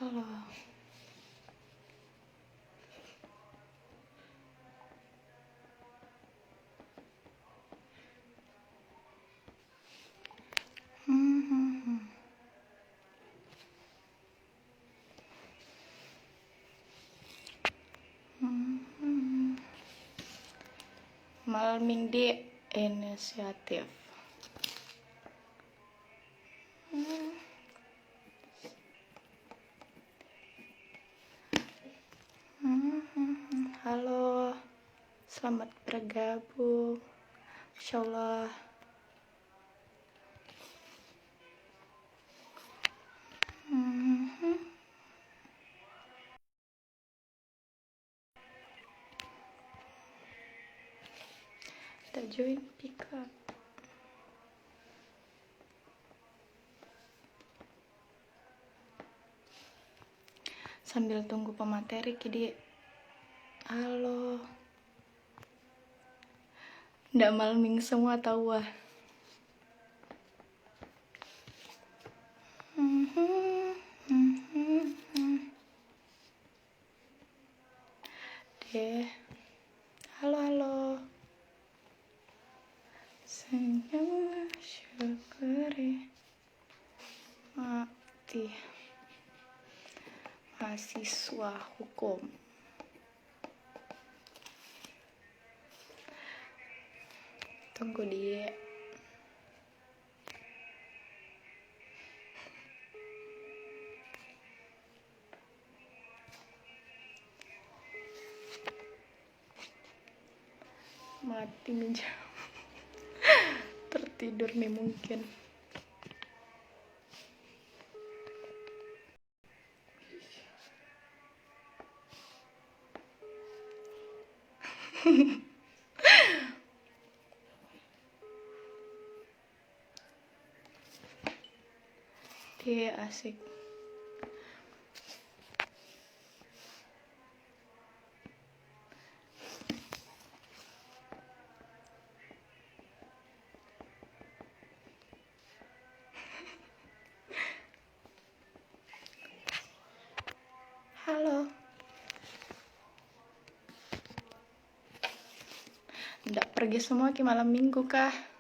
Halo. Malming di inisiatif. Halo, selamat bergabung. Insya Allah. Kita join pick up. Sambil tunggu pemateri, Kidi. Halo. Nggak malming semua tahu ah. Deh. Halo. Senyum syukuri mati mahasiswa hukum. Tunggu dia. Mati nih jam. Tertidur nih mungkin. Dia asik. Halo. Nggak pergi semua ke malam minggu kah?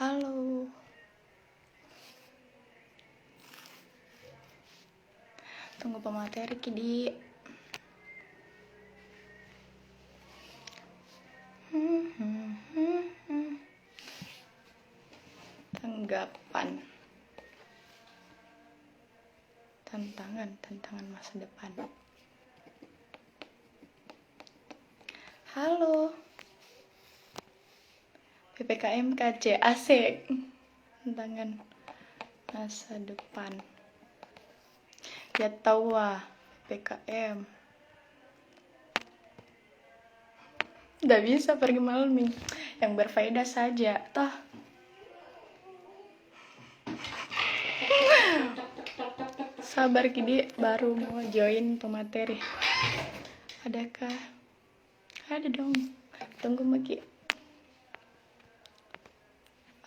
Halo. Tunggu pemateri, Kidi. Tanggapan. Tantangan masa depan. Halo. PPKM KC asik. Tantangan masa depan. Ya tahu ah, PPKM. Nggak bisa pergi malming. Yang berfaedah saja. Toh. Sabar, Kidi, baru mau join pemateri. Adakah? Ada dong. Tunggu Maki.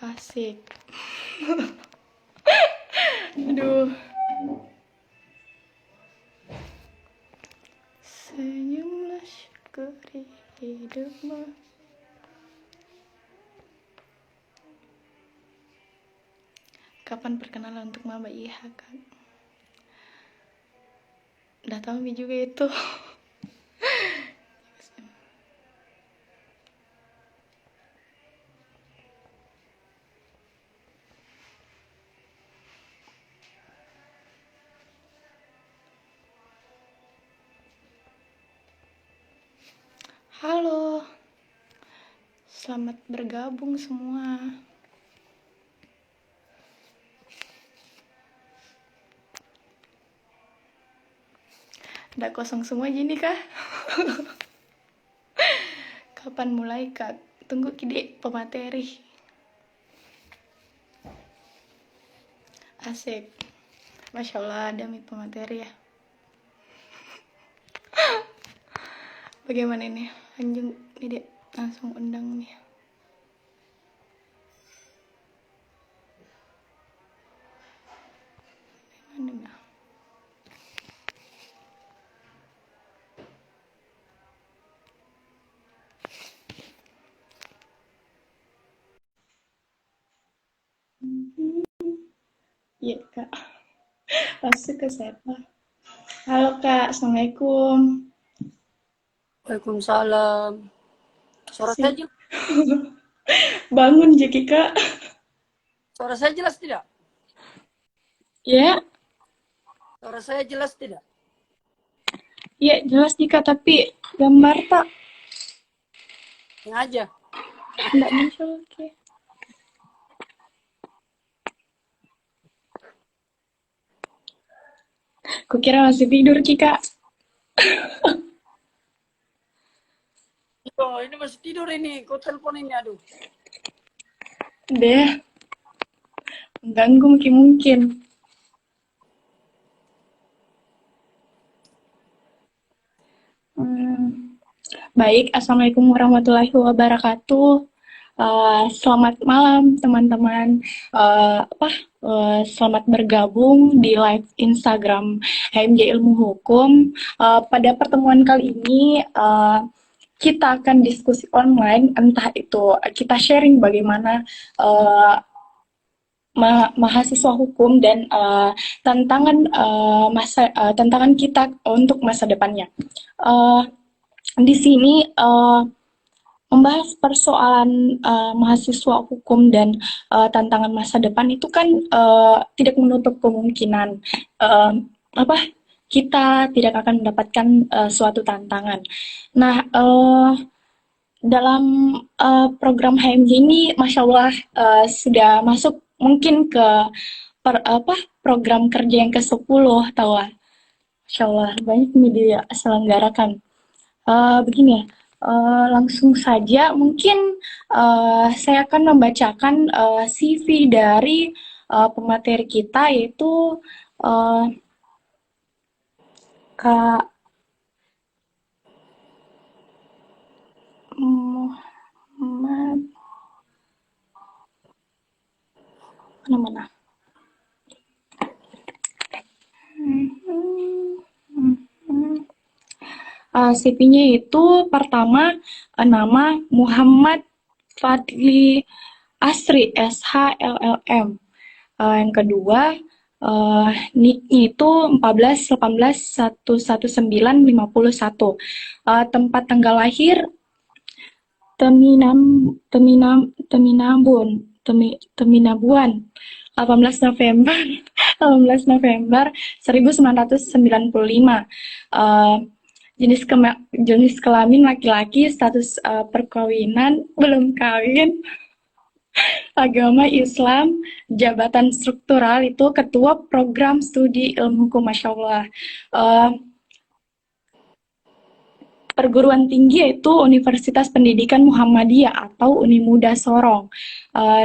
Asik. Aduh. Senyumlah syukuri hidupmu. Kapan perkenalan untuk maba IH, Kak? Udah tahu Mi juga itu. Halo. Selamat bergabung semua. Udah kosong semua gini kah? Kapan mulai, Kak? Tunggu Kidi pemateri. Asik. Masya Allah, demi pemateri ya. Bagaimana ini? Lanjut nih, Dek. Langsung undang nih. Mana dah? Iya, Kak. Masuk ke siapa? Halo, Kak. Assalamualaikum. Waalaikumsalam. Suara saya Sip. jelas, Bangun, Jeki, Kak. suara saya jelas tidak? Ya, Suara saya jelas tidak? ya jelas Jika, tapi gambar tak Yang aja. enggak muncul. Oke. Kukira masih tidur, Cika. Oh, ini masih tidur ini. Kau telepon ini, aduh. Deh, mengganggu mungkin-mungkin. Hmm. Baik, Assalamualaikum warahmatullahi wabarakatuh. Selamat malam teman-teman. Selamat bergabung di live Instagram HMJ Ilmu Hukum. Pada pertemuan kali ini kita akan diskusi online, entah itu kita sharing bagaimana mahasiswa hukum dan tantangan kita untuk masa depannya. Uh, di sini membahas persoalan mahasiswa hukum dan tantangan masa depan itu kan tidak menutup kemungkinan apa kita tidak akan mendapatkan suatu tantangan. Nah, dalam program HMJ ini, masya Allah sudah masuk mungkin ke program kerja yang ke-10, tahu lah. Masya Allah, banyak media selenggarakan. Begini ya, langsung saja mungkin saya akan membacakan CV dari pemateri kita, yaitu uh, Kak Muhammad mana-mana. CV-nya itu pertama nama Muhammad Fadli Asri SHLLM. Yang kedua NIK-nya itu 14 18 11951. Tempat tanggal lahir Teminabuan 18 November 18 November 1995. Jenis kelamin laki-laki, status perkawinan belum kawin, agama Islam, jabatan struktural itu ketua program studi ilmu hukum, masya Allah. Perguruan tinggi yaitu Universitas Pendidikan Muhammadiyah atau Unimuda Sorong.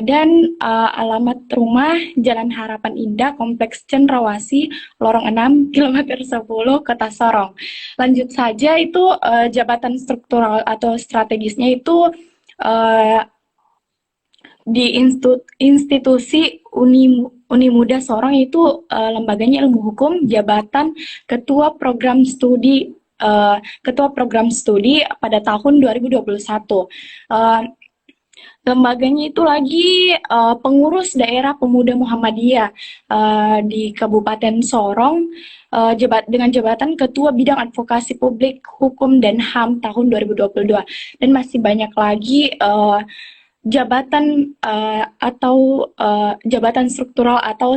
Dan alamat rumah Jalan Harapan Indah, Kompleks Cendrawasih, Lorong 6, Kilometer 10, Kota Sorong. Lanjut saja, itu jabatan struktural atau strategisnya itu di institusi Unimuda Sorong, itu lembaganya ilmu hukum, jabatan ketua program studi pada tahun 2021. Lembaganya itu lagi pengurus daerah pemuda Muhammadiyah di Kabupaten Sorong, dengan jabatan ketua bidang advokasi publik, hukum dan HAM tahun 2022. Dan masih banyak lagi jabatan jabatan struktural atau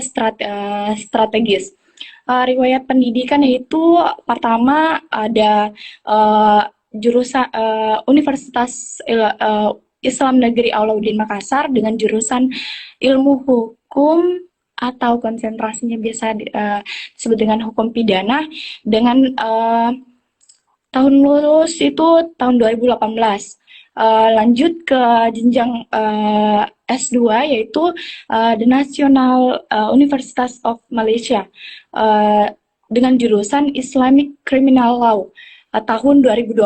strategis. Riwayat pendidikan yaitu pertama ada jurusan Universitas Islam Negeri Alauddin Makassar dengan jurusan ilmu hukum atau konsentrasinya biasa disebut dengan hukum pidana, dengan tahun lulus itu tahun 2018. Lanjut ke jenjang S2 yaitu The National University of Malaysia dengan jurusan Islamic Criminal Law tahun 2020.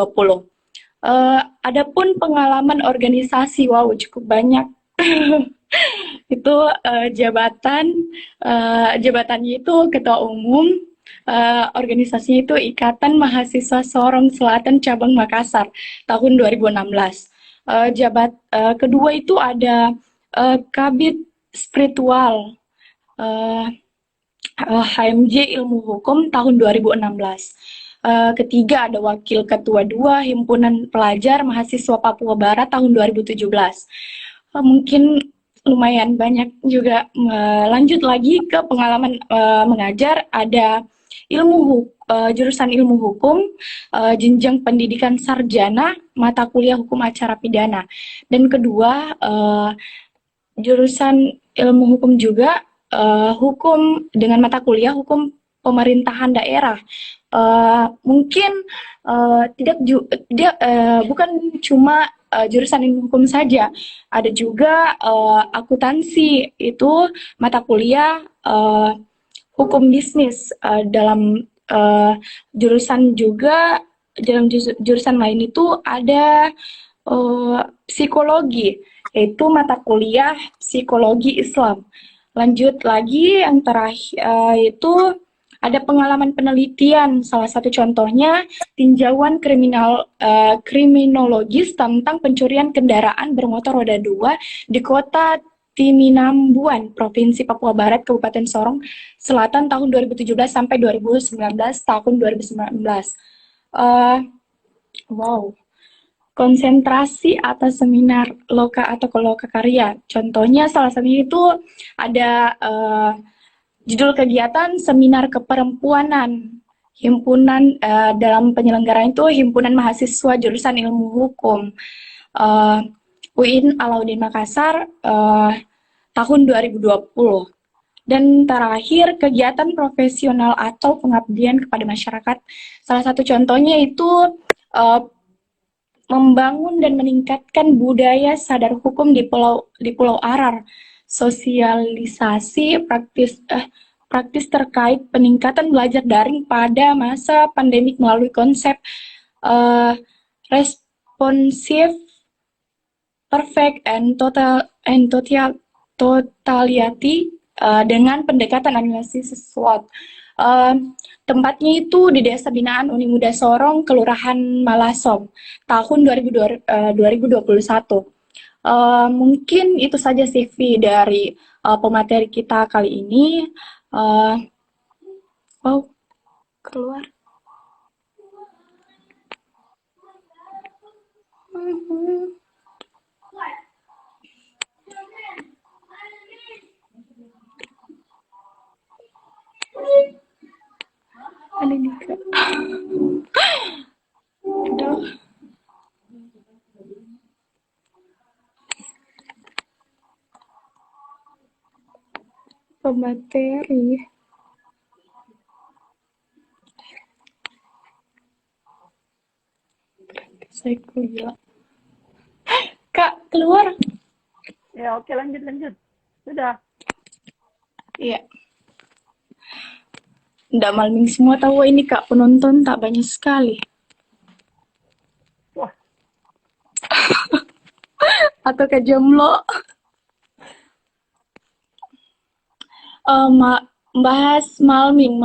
Adapun pengalaman organisasi, wow cukup banyak. Itu jabatannya itu ketua umum, organisasinya itu Ikatan Mahasiswa Sorong Selatan Cabang Makassar tahun 2016. Kedua itu ada Kabid Spiritual HMJ Ilmu Hukum tahun 2016. Ketiga ada Wakil Ketua 2 Himpunan Pelajar Mahasiswa Papua Barat tahun 2017. Mungkin lumayan banyak juga. Lanjut lagi ke pengalaman mengajar, ada jurusan ilmu hukum, jenjang pendidikan sarjana, mata kuliah hukum acara pidana. Dan kedua, jurusan ilmu hukum juga, hukum dengan mata kuliah hukum pemerintahan daerah. Mungkin bukan cuma jurusan ilmu hukum saja, ada juga akuntansi, itu mata kuliah hukum bisnis. Dalam jurusan juga, dalam jurusan lain itu ada psikologi, yaitu mata kuliah psikologi Islam. Lanjut lagi yang terakhir itu ada pengalaman penelitian, salah satu contohnya tinjauan kriminologis tentang pencurian kendaraan bermotor roda 2 di kota Timinambuan, Provinsi Papua Barat, Kabupaten Sorong Selatan tahun 2017 sampai 2019 tahun 2019. Wow. Konsentrasi atas seminar loka atau loka karya. Contohnya salah satunya itu ada judul kegiatan seminar keperempuanan. Himpunan dalam penyelenggaraan itu Himpunan Mahasiswa Jurusan Ilmu Hukum UIN Alauddin Makassar tahun 2020. Dan terakhir, kegiatan profesional atau pengabdian kepada masyarakat. Salah satu contohnya itu membangun dan meningkatkan budaya sadar hukum di Pulau Arar, sosialisasi praktis terkait peningkatan belajar daring pada masa pandemik melalui konsep responsif, perfect, and totality dengan pendekatan analisis SWOT. Tempatnya itu di Desa Binaan Uni Muda Sorong, Kelurahan Malasom, tahun 2021. Mungkin itu saja CV dari pemateri kita kali ini. Keluar. Ada nih Kak. Aduh. Pemateri. Saya kuliah. Kak, keluar. Ya, oke, lanjut. Sudah. Iya. Nggak malming semua tahu ini Kak, penonton tak banyak sekali. Wah. Atau Kak jomblo. Bahas malming,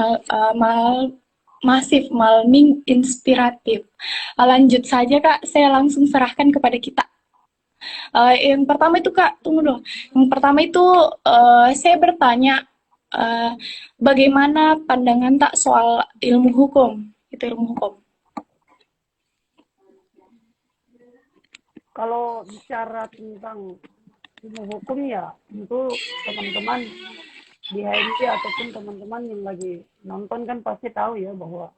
masif, malming inspiratif. Lanjut saja Kak, saya langsung serahkan kepada kita. Yang pertama itu Kak, tunggu dulu. Yang pertama itu saya bertanya, bagaimana pandangan tak soal ilmu hukum? Itu ilmu hukum. Kalau bicara tentang ilmu hukum ya, tentu teman-teman di HMJ ataupun teman-teman yang lagi nonton kan pasti tahu ya bahwa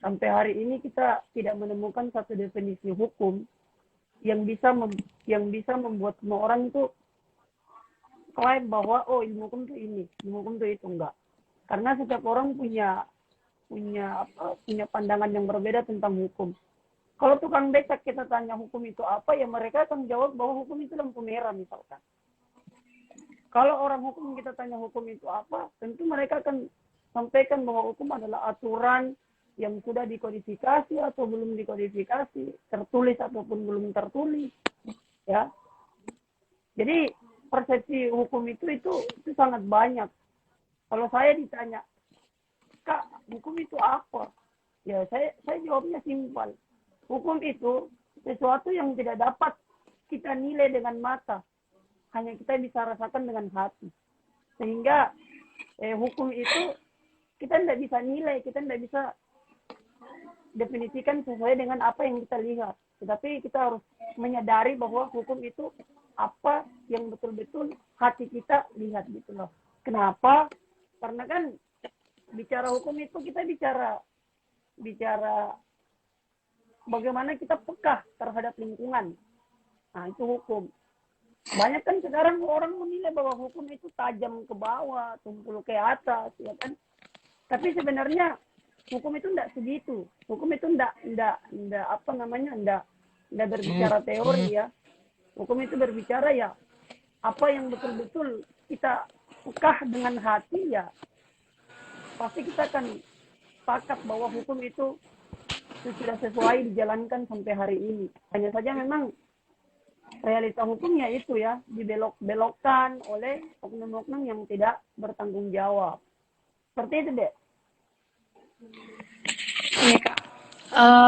sampai hari ini kita tidak menemukan satu definisi hukum yang bisa membuat semua orang itu klaim bahwa oh ilmu hukum itu ini, ilmu hukum itu enggak. Karena setiap orang punya pandangan yang berbeda tentang hukum. Kalau tukang becak kita tanya hukum itu apa, ya mereka akan jawab bahwa hukum itu lampu merah misalkan. Kalau orang hukum kita tanya hukum itu apa, tentu mereka akan sampaikan bahwa hukum adalah aturan yang sudah dikodifikasi atau belum dikodifikasi, tertulis ataupun belum tertulis, ya. Jadi persepsi hukum itu sangat banyak. Kalau saya ditanya, Kak, hukum itu apa? Ya saya jawabnya simpel. Hukum itu sesuatu yang tidak dapat kita nilai dengan mata, hanya kita bisa rasakan dengan hati. Sehingga hukum itu kita tidak bisa nilai, kita tidak bisa definisikan sesuai dengan apa yang kita lihat. Tetapi kita harus menyadari bahwa hukum itu apa yang betul-betul hati kita lihat gitu loh. Kenapa? Karena kan bicara hukum itu kita bicara bagaimana kita peka terhadap lingkungan. Nah, itu hukum. Banyak kan sekarang orang menilai bahwa hukum itu tajam ke bawah, tumpul ke atas, ya kan? Tapi sebenarnya hukum itu tidak segitu. Hukum itu tidak berbicara teori ya. Hukum itu berbicara ya apa yang betul-betul kita peka dengan hati ya. Pasti kita akan sepakat bahwa hukum itu sudah sesuai dijalankan sampai hari ini. Hanya saja memang realita hukumnya itu ya dibelok-belokkan oleh oknum-oknum yang tidak bertanggung jawab. Seperti itu, Dek. Iya, Kak.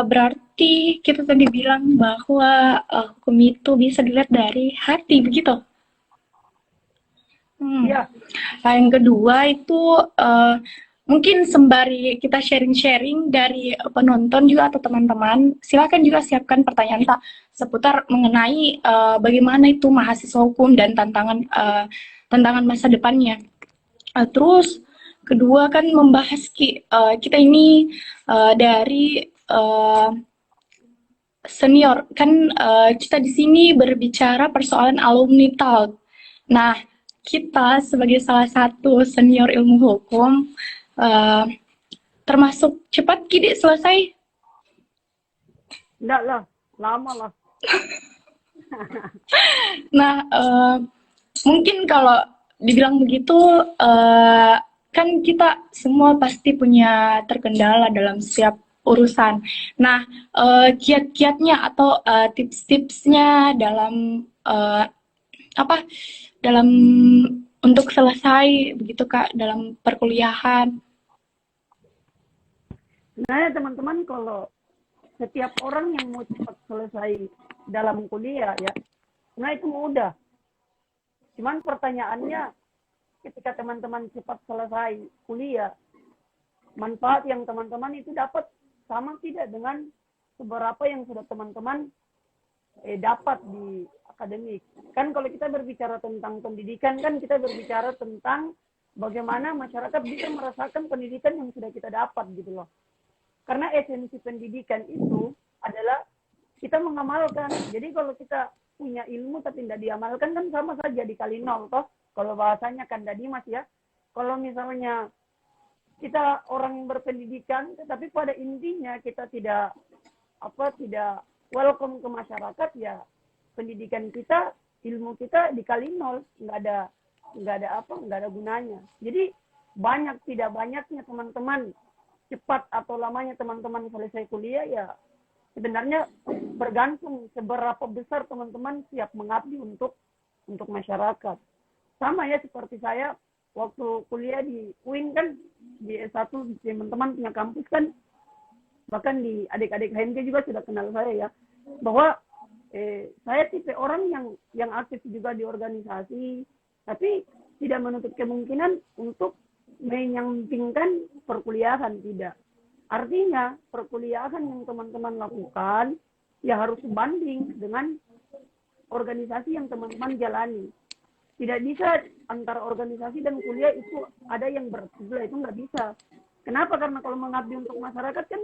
Berarti kita tadi bilang bahwa hukum itu bisa dilihat dari hati, begitu? Iya. Nah, yang kedua itu mungkin sembari kita sharing-sharing dari penonton juga atau teman-teman, silakan juga siapkan pertanyaan Pak seputar mengenai bagaimana itu mahasiswa hukum dan tantangan masa depannya. Terus kedua kan membahas kita ini dari senior kan kita di sini berbicara persoalan alumni talk. Nah, kita sebagai salah satu senior ilmu hukum termasuk cepat Kidi selesai? Enggak lah, lama lah. Nah, mungkin kalau dibilang begitu, kan kita semua pasti punya terkendala dalam setiap urusan. Nah, kiat-kiatnya atau tips-tipsnya dalam dalam untuk selesai begitu Kak dalam perkuliahan. Nah, teman-teman, kalau setiap orang yang mau cepat selesai dalam kuliah ya, nah itu mudah. Cuman pertanyaannya, ketika teman-teman cepat selesai kuliah, manfaat yang teman-teman itu dapat sama tidak dengan seberapa yang sudah teman-teman dapat di akademik. Kan kalau kita berbicara tentang pendidikan, kan kita berbicara tentang bagaimana masyarakat bisa merasakan pendidikan yang sudah kita dapat gitu loh. Karena esensi pendidikan itu adalah kita mengamalkan. Jadi kalau kita punya ilmu tapi tidak diamalkan kan sama saja dikali nol toh. Kalau bahasanya kan tadi Mas ya. Kalau misalnya kita orang berpendidikan tetapi pada intinya kita tidak welcome ke masyarakat ya, pendidikan kita, ilmu kita dikali nol, nggak ada gunanya. Jadi tidak banyaknya teman-teman cepat atau lamanya teman-teman selesai kuliah ya sebenarnya bergantung seberapa besar teman-teman siap mengabdi untuk masyarakat. Sama ya seperti saya waktu kuliah di UIN kan, di S1 teman-teman punya kampus kan, bahkan di adik-adik HMK juga sudah kenal saya ya, bahwa saya tipe orang yang aktif juga di organisasi, tapi tidak menutup kemungkinan untuk menyampingkan perkuliahan, tidak. Artinya perkuliahan yang teman-teman lakukan ya harus sebanding dengan organisasi yang teman-teman jalani. Tidak bisa antara organisasi dan kuliah itu ada yang bersebelah, itu nggak bisa. Kenapa? Karena kalau mengabdi untuk masyarakat kan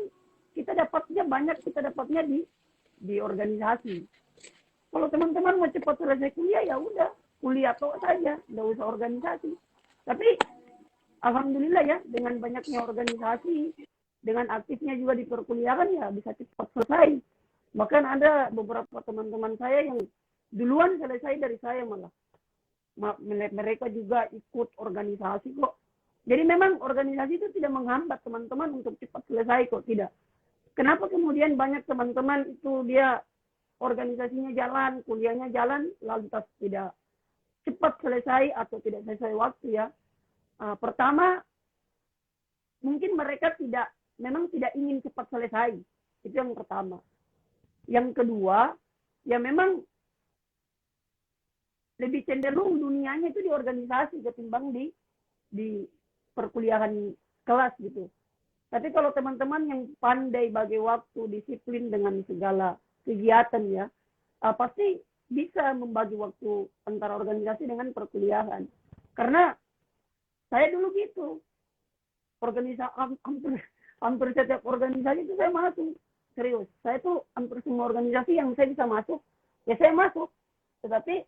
kita dapatnya di organisasi. Kalau teman-teman mau cepat selesai kuliah ya udah kuliah toh saja, nggak usah organisasi. Tapi alhamdulillah ya dengan banyaknya organisasi, dengan aktifnya juga di perkuliahan ya bisa cepat selesai. Bahkan ada beberapa teman-teman saya yang duluan selesai dari saya malah. Mereka juga ikut organisasi kok. Jadi memang organisasi itu tidak menghambat teman-teman untuk cepat selesai kok, tidak. Kenapa kemudian banyak teman-teman itu dia organisasinya jalan, kuliahnya jalan, lantas tidak cepat selesai atau tidak selesai waktu ya. Pertama, mungkin mereka memang tidak ingin cepat selesai. Itu yang pertama. Yang kedua, ya memang lebih cenderung dunianya itu di organisasi ketimbang di perkuliahan kelas gitu. Tapi kalau teman-teman yang pandai bagi waktu, disiplin dengan segala kegiatan ya, pasti bisa membagi waktu antara organisasi dengan perkuliahan. Karena saya dulu gitu, hampir setiap organisasi itu saya masuk. Serius, saya tuh hampir semua organisasi yang saya bisa masuk, ya saya masuk. Tetapi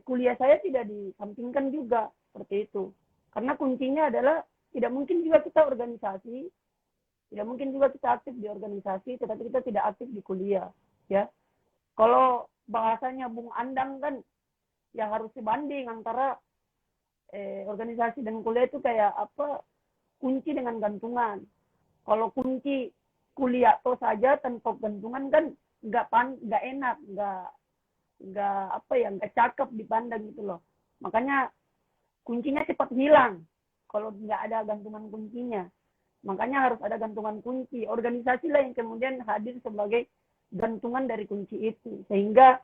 kuliah saya tidak disampingkan juga seperti itu. Karena kuncinya adalah tidak mungkin juga kita organisasi, tidak mungkin juga kita aktif di organisasi, tetapi kita tidak aktif di kuliah. Ya, kalau bahasanya Bung Andang kan, ya harus dibanding antara organisasi dan kuliah itu kayak apa, kunci dengan gantungan. Kalau kunci kuliah itu saja tanpa gantungan kan nggak enak, nggak cakep dipandang gitu loh. Makanya kuncinya cepat hilang kalau nggak ada gantungan kuncinya. Makanya harus ada gantungan kunci. Organisasi lah yang kemudian hadir sebagai gantungan dari kunci itu, sehingga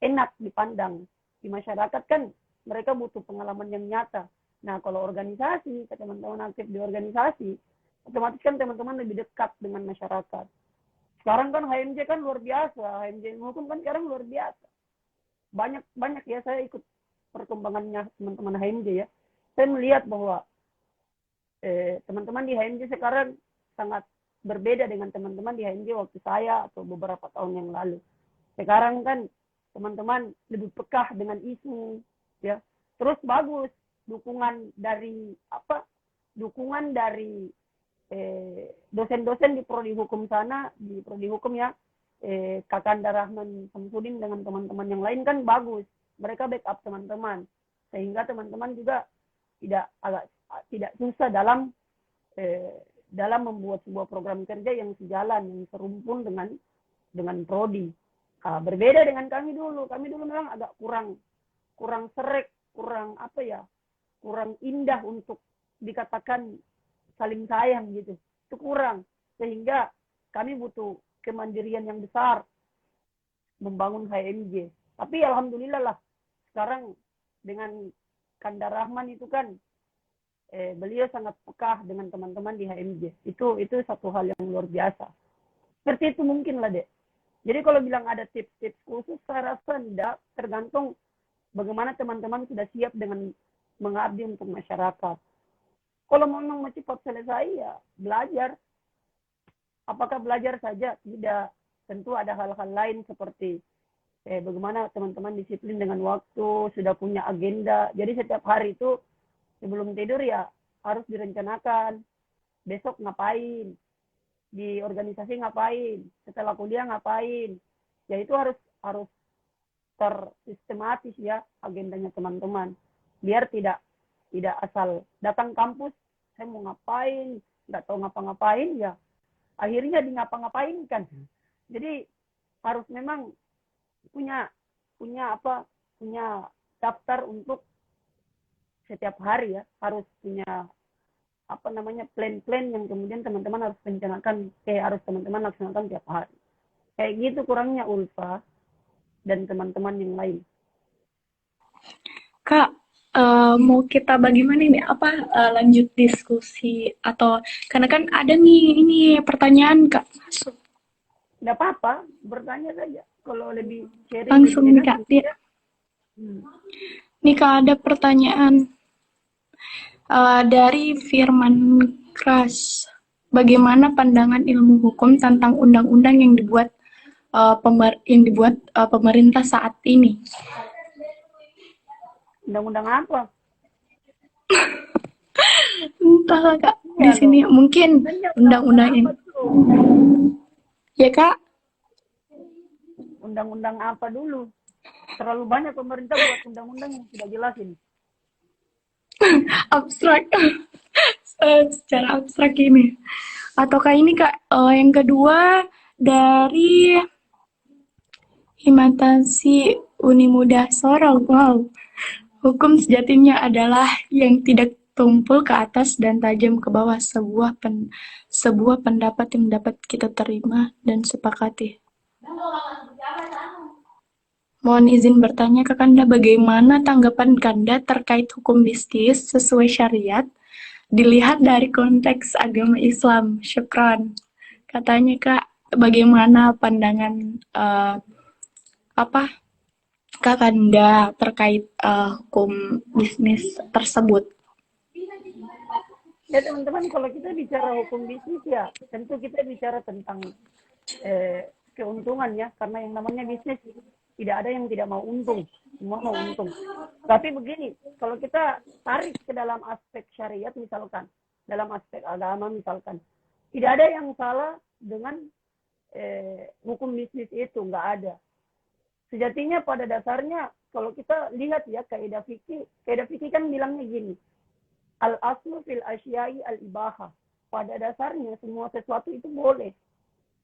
enak dipandang. Di masyarakat kan mereka butuh pengalaman yang nyata. Nah, kalau organisasi, teman-teman aktif di organisasi, otomatis kan teman-teman lebih dekat dengan masyarakat. Sekarang kan HMJ kan luar biasa, HMJ hukum kan sekarang luar biasa. Banyak ya, saya ikut perkembangannya teman-teman HMJ ya. Saya melihat bahwa teman-teman di HMJ sekarang sangat berbeda dengan teman-teman di HMJ waktu saya atau beberapa tahun yang lalu. Sekarang kan teman-teman lebih peka dengan isu, ya. Terus bagus dukungan dari dosen-dosen di prodi hukum sana, di prodi hukum ya, Kakanda Rahman Samsudin dengan teman-teman yang lain kan bagus. Mereka backup teman-teman, sehingga teman-teman juga tidak susah dalam membuat sebuah program kerja yang sejalan, yang serumpun dengan prodi. Berbeda dengan kami dulu memang agak kurang serek, kurang indah untuk dikatakan saling sayang gitu. Itu kurang, sehingga kami butuh kemandirian yang besar membangun HMJ. Tapi alhamdulillah lah, sekarang dengan Kanda Rahman itu kan beliau sangat peka dengan teman-teman di HMJ. Itu satu hal yang luar biasa. Seperti itu mungkin lah, Dek. Jadi kalau bilang ada tips-tips khusus, saya rasa tidak, tergantung bagaimana teman-teman sudah siap dengan mengabdi untuk masyarakat. Kalau memang mau cepat selesai, ya belajar. Apakah belajar saja? Tidak. Tentu ada hal-hal lain seperti bagaimana teman-teman disiplin dengan waktu, sudah punya agenda. Jadi setiap hari itu sebelum tidur ya harus direncanakan. Besok ngapain? Di organisasi ngapain? Setelah kuliah ngapain? Ya itu harus tersistematis ya agendanya teman-teman. Biar tidak asal datang kampus, saya mau ngapain, nggak tahu ngapa-ngapain, ya akhirnya di ngapa-ngapain kan. Jadi harus memang punya daftar untuk setiap hari ya, harus punya plan-plan yang kemudian teman-teman harus rencanakan, harus teman-teman laksanakan tiap hari. Kayak gitu kurangnya Ulfa dan teman-teman yang lain. Kak, mau kita bagaimana ini? Lanjut diskusi atau karena kan ada nih ini pertanyaan Kak masuk. Nggak apa-apa, bertanya saja. Kalau lebih sharing Langsung nih lebih Kak. Dia. Nih Kak, ada pertanyaan dari Firman Kras. Bagaimana pandangan ilmu hukum tentang undang-undang yang dibuat pemerintah saat ini? Undang-undang apa? Entahlah Kak, di sini mungkin undang-undang ini. Ya Kak? undang-undang apa dulu. Terlalu banyak pemerintah buat undang-undang yang tidak jelas ini. Abstrak. Secara abstrak ini. Ataukah ini Kak, yang kedua dari Himatansi Unimuda Sorong. Wow. Hukum sejatinya adalah yang tidak tumpul ke atas dan tajam ke bawah, sebuah pendapat yang dapat kita terima dan sepakati. Mohon izin bertanya ke Kanda, bagaimana tanggapan Kanda terkait hukum bisnis sesuai syariat dilihat dari konteks agama Islam? Syukran. Katanya Kak, bagaimana pandangan apa Kak Kanda terkait hukum bisnis tersebut? Ya teman-teman, kalau kita bicara hukum bisnis ya tentu kita bicara tentang keuntungan ya, karena yang namanya bisnis tidak ada yang tidak mau untung, semua mau untung. Tapi begini, kalau kita tarik ke dalam aspek syariat misalkan, dalam aspek agama misalkan, tidak ada yang salah dengan hukum bisnis itu, nggak ada. Sejatinya pada dasarnya kalau kita lihat ya kaidah fikih kan bilangnya gini, al-aslu fil asyai al-ibaha. Pada dasarnya semua sesuatu itu boleh.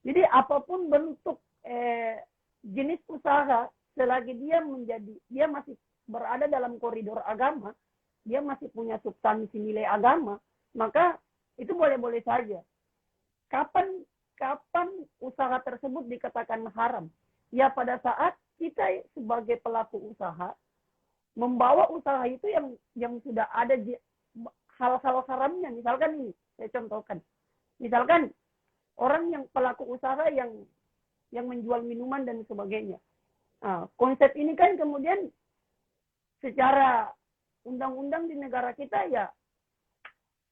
Jadi apapun bentuk jenis usaha, selagi dia masih berada dalam koridor agama, dia masih punya substansi nilai agama, maka itu boleh-boleh saja. Kapan usaha tersebut dikatakan haram? Ya pada saat kita sebagai pelaku usaha membawa usaha itu yang sudah ada hal-hal haramnya. Misalkan ini, saya contohkan. Misalkan orang yang pelaku usaha yang menjual minuman dan sebagainya. Nah, konsep ini kan kemudian secara undang-undang di negara kita ya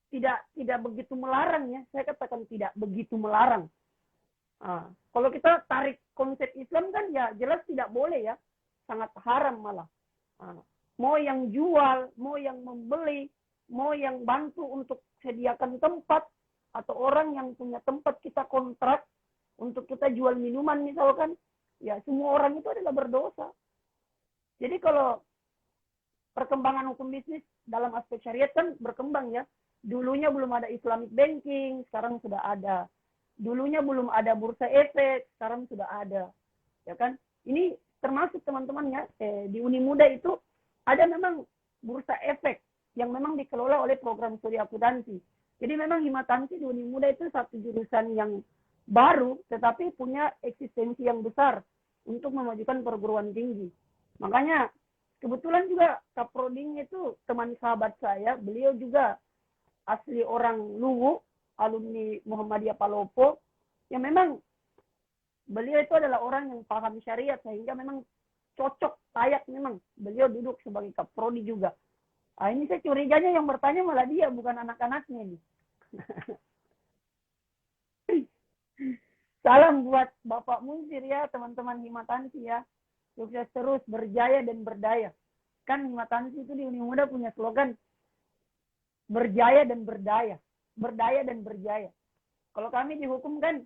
tidak begitu melarang ya. Saya katakan tidak begitu melarang. Nah, kalau kita tarik konsep Islam kan ya jelas tidak boleh ya. Sangat haram malah. Nah, mau yang jual, mau yang membeli, mau yang bantu untuk sediakan tempat, atau orang yang punya tempat kita kontrak untuk kita jual minuman misalkan, ya semua orang itu adalah berdosa. Jadi kalau perkembangan hukum bisnis dalam aspek syariat kan berkembang ya. Dulunya belum ada Islamic banking, sekarang sudah ada. Dulunya belum ada bursa efek, sekarang sudah ada. Ya kan? Ini termasuk teman-teman ya, di Unimuda itu ada memang bursa efek yang memang dikelola oleh program studi akuntansi. Jadi memang Himatansi di Unimuda itu satu jurusan yang baru, tetapi punya eksistensi yang besar untuk memajukan perguruan tinggi. Makanya kebetulan juga Kaproding itu teman sahabat saya, beliau juga asli orang Luwu, alumni Muhammadiyah Palopo, yang memang beliau itu adalah orang yang paham syariat, sehingga memang cocok, layak memang beliau duduk sebagai Kaprodi juga. Nah, ini saya curiganya yang bertanya malah dia, bukan anak-anaknya ini. Salam buat Bapak Munsir ya, teman-teman Himatansi ya. Sukses terus, berjaya dan berdaya. Kan Himatansi itu di Unimuda punya slogan, berjaya dan berdaya. Berdaya dan berjaya. Kalau kami di hukum kan,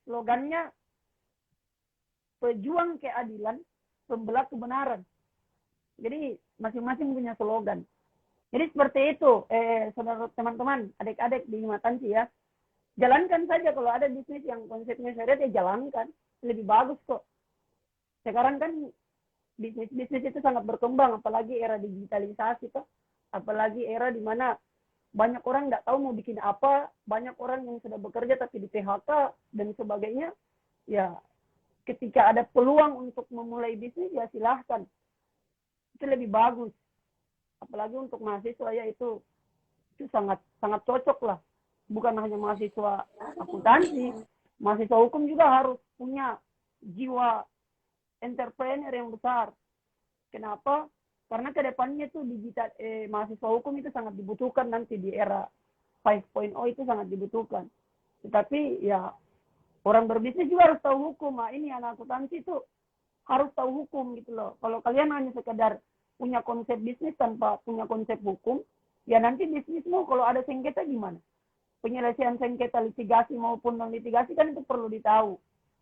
slogannya pejuang keadilan, pembela kebenaran. Jadi masing-masing punya slogan. Jadi seperti itu, saudara teman-teman, adik-adik di Himatansi ya. Jalankan saja kalau ada bisnis yang konsepnya syariat ya jalankan. Lebih bagus kok. Sekarang kan bisnis-bisnis itu sangat berkembang, apalagi era digitalisasi toh. Apalagi era di mana banyak orang nggak tahu mau bikin apa, banyak orang yang sudah bekerja tapi di PHK dan sebagainya. Ya, ketika ada peluang untuk memulai bisnis ya silahkan. Itu lebih bagus. Apalagi untuk mahasiswa ya itu sangat sangat cocok lah. Bukan hanya mahasiswa akuntansi, mahasiswa hukum juga harus punya jiwa entrepreneur yang besar. Kenapa? Karena kedepannya tuh mahasiswa hukum itu sangat dibutuhkan nanti di era 5.0 itu sangat dibutuhkan. Tetapi ya orang berbisnis juga harus tahu hukum. Nah, ini anak akuntansi itu harus tahu hukum gitu loh. Kalau kalian hanya sekedar punya konsep bisnis tanpa punya konsep hukum, ya nanti bisnismu kalau ada sengketa gimana? Penyelesaian sengketa litigasi maupun non litigasi kan itu perlu ditahu.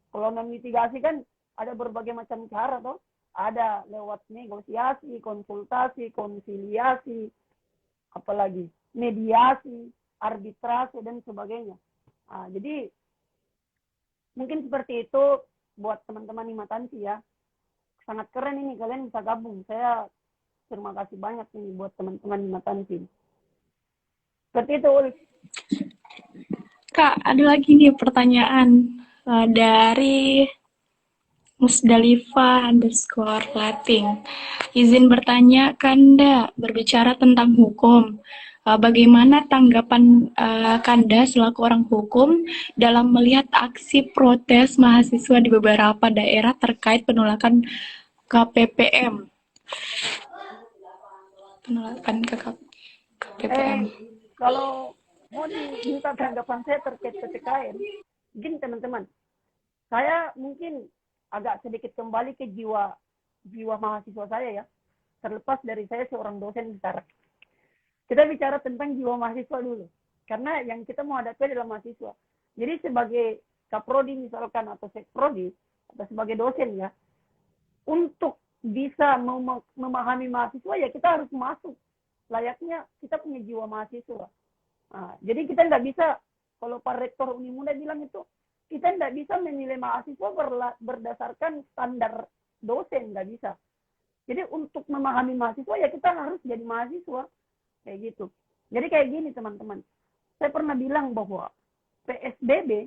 Kalau non litigasi kan ada berbagai macam cara toh. Ada lewat negosiasi, konsultasi, konsiliasi, apalagi mediasi, arbitrase dan sebagainya. Jadi mungkin seperti itu buat teman-teman Himatansi ya. Sangat keren ini kalian bisa gabung. Saya terima kasih banyak ini buat teman-teman Himatansi. Seperti itu, Ul. Kak, ada lagi nih pertanyaan dari Musdalifa_Lating. Izin bertanya, Kanda, berbicara tentang hukum. Bagaimana tanggapan Kanda selaku orang hukum dalam melihat aksi protes mahasiswa di beberapa daerah terkait penolakan KPPM? Penolakan ke KPPM. Kalau mau diminta tanggapan saya terkait PPKM, gini teman-teman, saya mungkin agak sedikit kembali ke jiwa mahasiswa saya ya, terlepas dari saya seorang dosen bicara. Kita bicara tentang jiwa mahasiswa dulu, karena yang kita mau hadapi adalah mahasiswa. Jadi sebagai kaprodi misalkan atau sekprodi atau sebagai dosen ya, untuk bisa memahami mahasiswa ya kita harus masuk. Layaknya kita punya jiwa mahasiswa. Jadi kita nggak bisa, kalau Pak Rektor Unimuda bilang itu, kita nggak bisa menilai mahasiswa berdasarkan standar dosen, nggak bisa. Jadi untuk memahami mahasiswa ya kita harus jadi mahasiswa, kayak gitu. Jadi kayak gini teman-teman, saya pernah bilang bahwa PSBB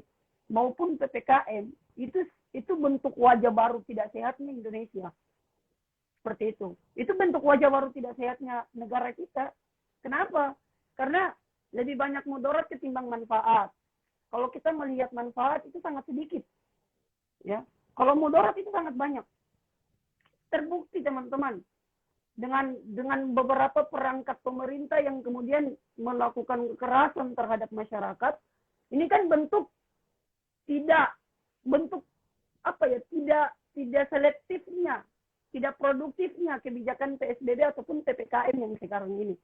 maupun PPKM itu bentuk wajah baru tidak sehatnya Indonesia. Seperti itu. Itu bentuk wajah baru tidak sehatnya negara kita. Kenapa? Karena lebih banyak mudarat ketimbang manfaat. Kalau kita melihat manfaat itu sangat sedikit. Ya. Kalau mudarat itu sangat banyak. Terbukti teman-teman. Dengan beberapa perangkat pemerintah yang kemudian melakukan kekerasan terhadap masyarakat, ini kan bentuk tidak selektifnya, tidak produktifnya kebijakan PSBB ataupun PPKM yang sekarang ini.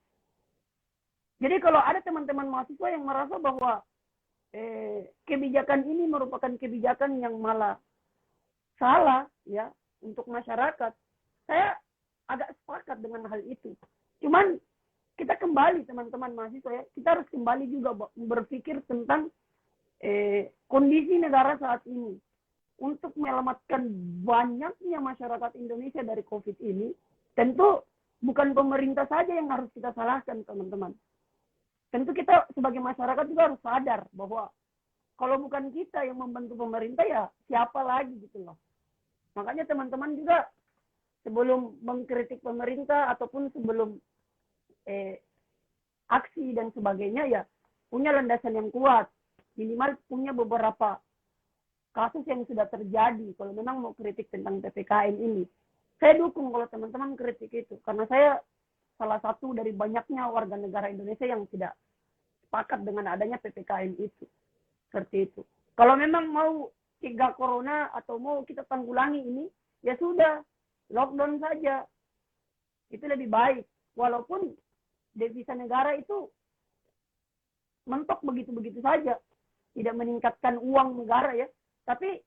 Jadi kalau ada teman-teman mahasiswa yang merasa bahwa kebijakan ini merupakan kebijakan yang malah salah ya untuk masyarakat, saya agak sepakat dengan hal itu. Cuman kita kembali teman-teman mahasiswa ya, kita harus kembali juga berpikir tentang kondisi negara saat ini. Untuk menyelamatkan banyaknya masyarakat Indonesia dari COVID ini, tentu bukan pemerintah saja yang harus kita salahkan teman-teman. Tentu kita sebagai masyarakat juga harus sadar bahwa kalau bukan kita yang membantu pemerintah ya siapa lagi gitu loh. Makanya teman-teman juga sebelum mengkritik pemerintah ataupun sebelum aksi dan sebagainya ya punya landasan yang kuat. Minimal punya beberapa kasus yang sudah terjadi kalau memang mau kritik tentang PPKM ini. Saya dukung kalau teman-teman kritik itu karena saya salah satu dari banyaknya warga negara Indonesia yang tidak sepakat dengan adanya PPKM itu. Seperti itu. Kalau memang mau cegah corona atau mau kita tanggulangi ini, ya sudah, lockdown saja. Itu lebih baik. Walaupun devisa negara itu mentok begitu-begitu saja. Tidak meningkatkan uang negara ya. Tapi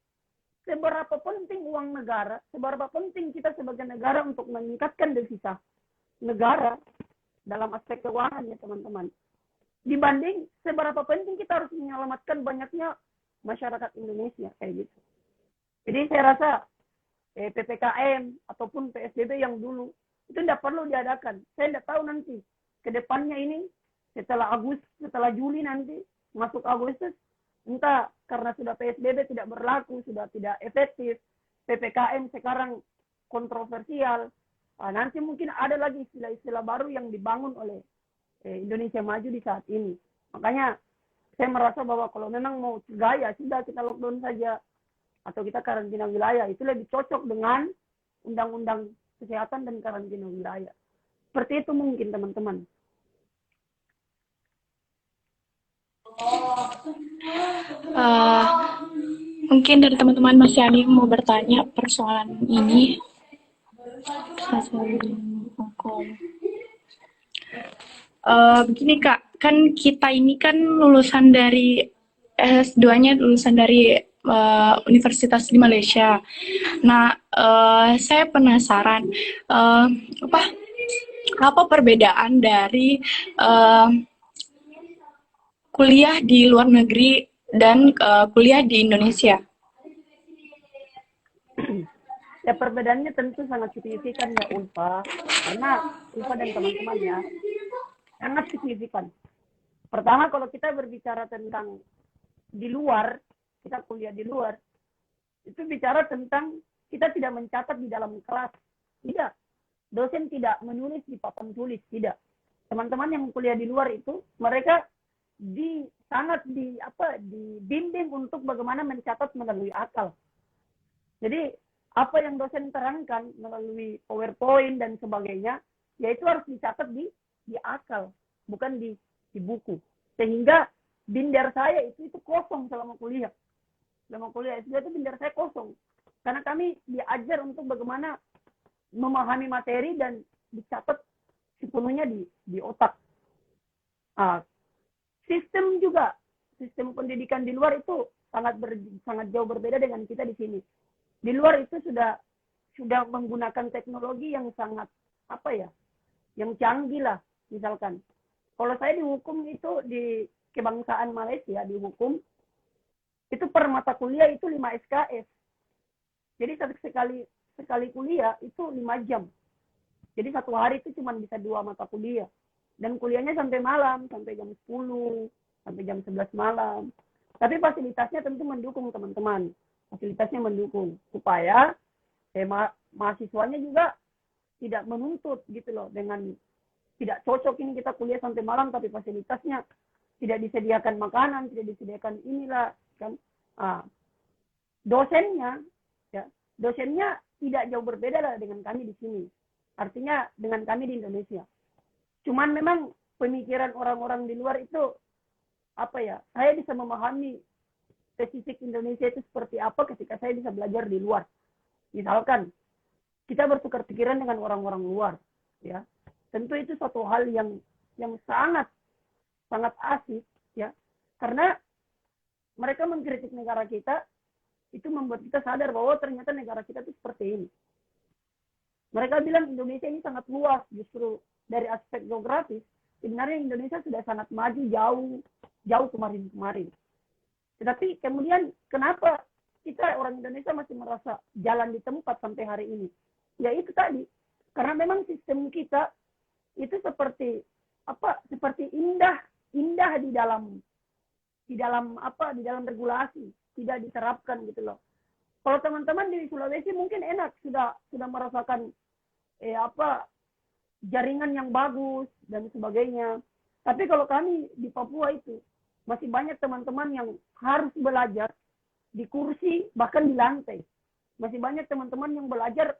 seberapa penting uang negara, seberapa penting kita sebagai negara untuk meningkatkan devisa negara dalam aspek keuangan ya teman-teman. Dibanding seberapa penting kita harus menyelamatkan banyaknya masyarakat Indonesia kayak gitu. Jadi saya rasa PPKM ataupun PSBB yang dulu itu tidak perlu diadakan. Saya tidak tahu nanti ke depannya ini setelah Juli nanti masuk Agustus, entah karena sudah PSBB tidak berlaku, sudah tidak efektif, PPKM sekarang kontroversial, nanti mungkin ada lagi istilah-istilah baru yang dibangun oleh Indonesia Maju di saat ini. Makanya saya merasa bahwa kalau memang mau cegah ya sudah kita lockdown saja atau kita karantina wilayah, itu lebih cocok dengan undang-undang kesehatan dan karantina wilayah. Seperti itu mungkin teman-teman. Mungkin dari teman-teman masih ada yang mau bertanya persoalan ini. Hukum. Begini Kak, kan kita ini kan lulusan dari S2-nya lulusan dari universitas di Malaysia. Nah, saya penasaran apa perbedaan dari eh, kuliah di luar negeri dan kuliah di Indonesia? Ya perbedaannya tentu sangat signifikan ya Ulfa, karena Ulfa dan teman-teman ya sangat signifikan. Pertama kalau kita berbicara tentang di luar, kita kuliah di luar, itu bicara tentang kita tidak mencatat di dalam kelas, tidak. Dosen tidak menulis di papan tulis, tidak. Teman-teman yang kuliah di luar itu mereka sangat dibimbing untuk bagaimana mencatat melalui akal. Jadi apa yang dosen terangkan melalui PowerPoint dan sebagainya, yaitu harus dicatat di akal, bukan di buku. Sehingga binder saya itu kosong selama kuliah. Selama kuliah S2 itu binder saya kosong. Karena kami diajar untuk bagaimana memahami materi dan dicatat sepenuhnya di otak. Sistem pendidikan di luar itu sangat jauh berbeda dengan kita di sini. Di luar itu sudah menggunakan teknologi yang sangat yang canggih lah. Misalkan, kalau saya di hukum itu di kebangsaan Malaysia di hukum itu per mata kuliah itu 5 SKS. Jadi sekali kuliah itu 5 jam. Jadi satu hari itu cuma bisa 2 mata kuliah. Dan kuliahnya sampai malam, sampai jam 10, sampai jam 11 malam. Tapi fasilitasnya tentu mendukung teman-teman. Fasilitasnya mendukung. Supaya mahasiswanya juga tidak menuntut gitu loh. Dengan tidak cocok ini kita kuliah sampai malam, tapi fasilitasnya tidak disediakan makanan, tidak disediakan inilah. Kan? Dosennya tidak jauh berbeda lah dengan kami di sini. Artinya dengan kami di Indonesia. Cuman memang pemikiran orang-orang di luar itu saya bisa memahami spesifik Indonesia itu seperti apa ketika saya bisa belajar di luar. Misalkan kita bertukar pikiran dengan orang-orang luar, ya. Tentu itu suatu hal yang sangat asik, ya. Karena mereka mengkritik negara kita itu membuat kita sadar bahwa ternyata negara kita itu seperti ini. Mereka bilang Indonesia ini sangat luas, justru dari aspek geografis, sebenarnya Indonesia sudah sangat maju jauh kemarin. Tetapi kemudian kenapa kita orang Indonesia masih merasa jalan di tempat sampai hari ini? Ya itu tadi, karena memang sistem kita itu seperti indah di dalam regulasi, tidak diterapkan gitu loh. Kalau teman-teman di Sulawesi mungkin enak sudah merasakan jaringan yang bagus dan sebagainya. Tapi kalau kami di Papua itu masih banyak teman-teman yang harus belajar di kursi bahkan di lantai. Masih banyak teman-teman yang belajar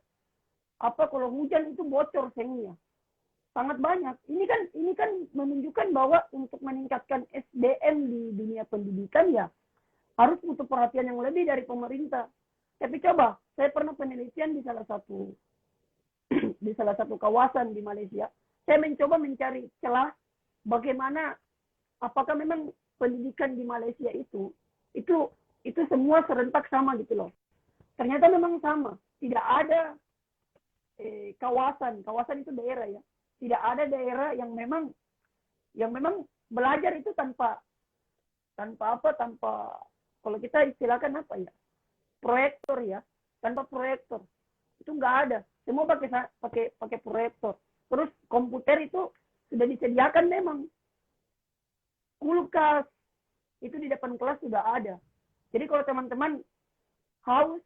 kalau hujan itu bocor sengnya. Sangat banyak. Ini kan menunjukkan bahwa untuk meningkatkan SDM di dunia pendidikan ya harus butuh perhatian yang lebih dari pemerintah. Tapi coba, saya pernah penelitian di salah satu kawasan di Malaysia. Saya mencoba mencari celah bagaimana apakah memang pendidikan di Malaysia itu semua serentak sama gitu loh. Ternyata memang sama. Tidak ada kawasan itu daerah ya. Tidak ada daerah yang memang belajar itu tanpa kalau kita istilahkan proyektor ya, tanpa proyektor itu nggak ada. Semua pakai proyektor. Terus komputer itu sudah disediakan memang. Kulkas itu di depan kelas sudah ada. Jadi kalau teman-teman haus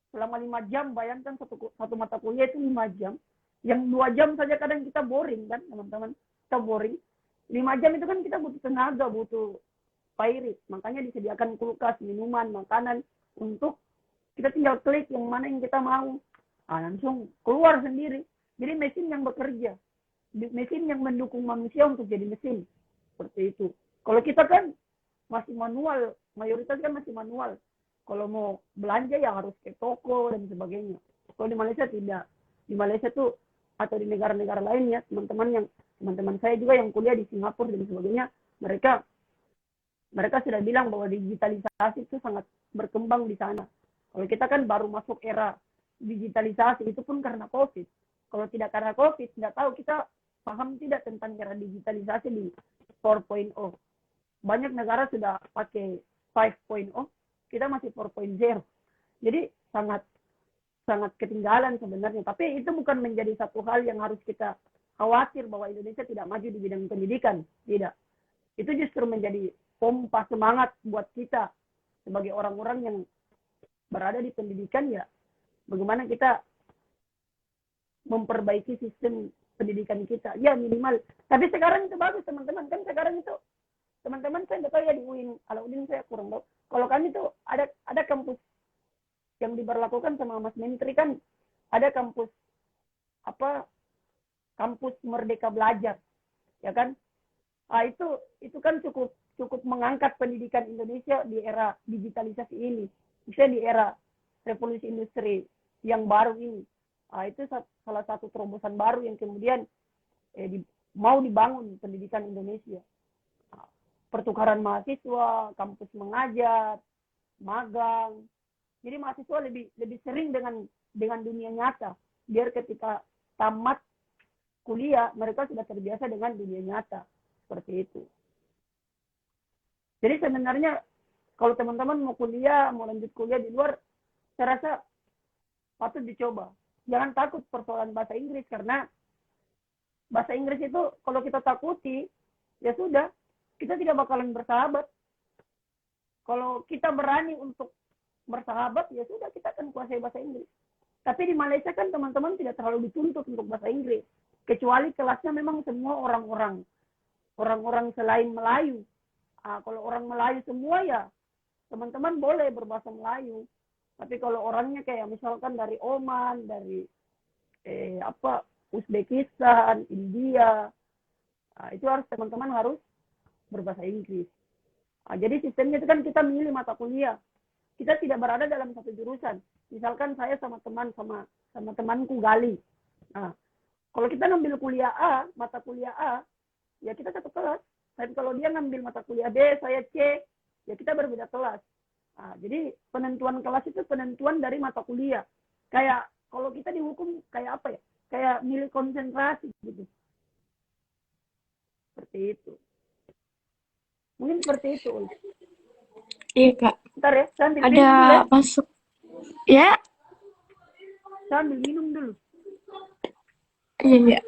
selama 5 jam, bayangkan satu mata kuliah itu 5 jam. Yang 2 jam saja kadang kita boring kan teman-teman. Kita boring. 5 jam itu kan kita butuh tenaga, butuh pairit. Makanya disediakan kulkas, minuman, makanan untuk kita tinggal klik yang mana yang kita mau. Langsung keluar sendiri. Jadi mesin yang bekerja. Mesin yang mendukung manusia untuk jadi mesin. Seperti itu. Kalau kita kan masih manual. Mayoritas kan masih manual. Kalau mau belanja ya harus ke toko dan sebagainya. Kalau di Malaysia tidak. Di Malaysia tuh atau di negara-negara lain ya, teman-teman saya juga yang kuliah di Singapura dan sebagainya, mereka sudah bilang bahwa digitalisasi itu sangat berkembang di sana. Kalau kita kan baru masuk era digitalisasi, itu pun karena COVID. Kalau tidak karena COVID, tidak tahu kita paham tidak tentang era digitalisasi di 4.0. Banyak negara sudah pakai 5.0, kita masih 4.0. Jadi sangat sangat ketinggalan sebenarnya. Tapi itu bukan menjadi satu hal yang harus kita khawatir bahwa Indonesia tidak maju di bidang pendidikan. Tidak. Itu justru menjadi pompa semangat buat kita sebagai orang-orang yang berada di pendidikan, ya bagaimana kita memperbaiki sistem pendidikan kita. Ya minimal. Tapi sekarang itu bagus teman-teman. Kan sekarang itu teman-teman saya tidak tahu ya di UIN, Alauddin saya kurang tahu. Kalau kami itu ada kampus yang diberlakukan sama Mas Menteri, kan ada kampus apa, kampus Merdeka Belajar, ya kan? Itu kan cukup mengangkat pendidikan Indonesia di era digitalisasi ini, misalnya di era revolusi industri yang baru ini. Itu salah satu terobosan baru yang kemudian mau dibangun pendidikan Indonesia. Pertukaran mahasiswa, kampus mengajar, magang. Jadi mahasiswa lebih sering dengan dunia nyata. Biar ketika tamat kuliah, mereka sudah terbiasa dengan dunia nyata. Seperti itu. Jadi sebenarnya kalau teman-teman mau kuliah, mau lanjut kuliah di luar, saya rasa patut dicoba. Jangan takut persoalan bahasa Inggris, karena bahasa Inggris itu kalau kita takuti, ya sudah, kita tidak bakalan bersahabat. Kalau kita berani untuk bersahabat, ya sudah, kita akan kuasai bahasa Inggris. Tapi di Malaysia kan teman-teman tidak terlalu dituntut untuk bahasa Inggris. Kecuali kelasnya memang semua orang-orang selain Melayu. Kalau orang Melayu semua, ya teman-teman boleh berbahasa Melayu. Tapi kalau orangnya kayak misalkan dari Oman, dari Uzbekistan, India, itu harus teman-teman harus berbahasa Inggris. Jadi sistemnya itu kan kita milih mata kuliah. Kita tidak berada dalam satu jurusan. Misalkan saya sama temanku Gali. Kalau kita ngambil kuliah A, mata kuliah A, ya kita satu kelas. Dan kalau dia ngambil mata kuliah B, saya C, ya kita berbeda kelas. Jadi penentuan kelas itu penentuan dari mata kuliah. Kayak kalau kita dihukum kayak apa ya? Kayak milih konsentrasi gitu. Seperti itu. Mungkin seperti itu. Iya, Kak. Bentar ya, saya ambil Ada minum dulu ya. masuk. Ya, Saya ambil minum dulu. iya, iya.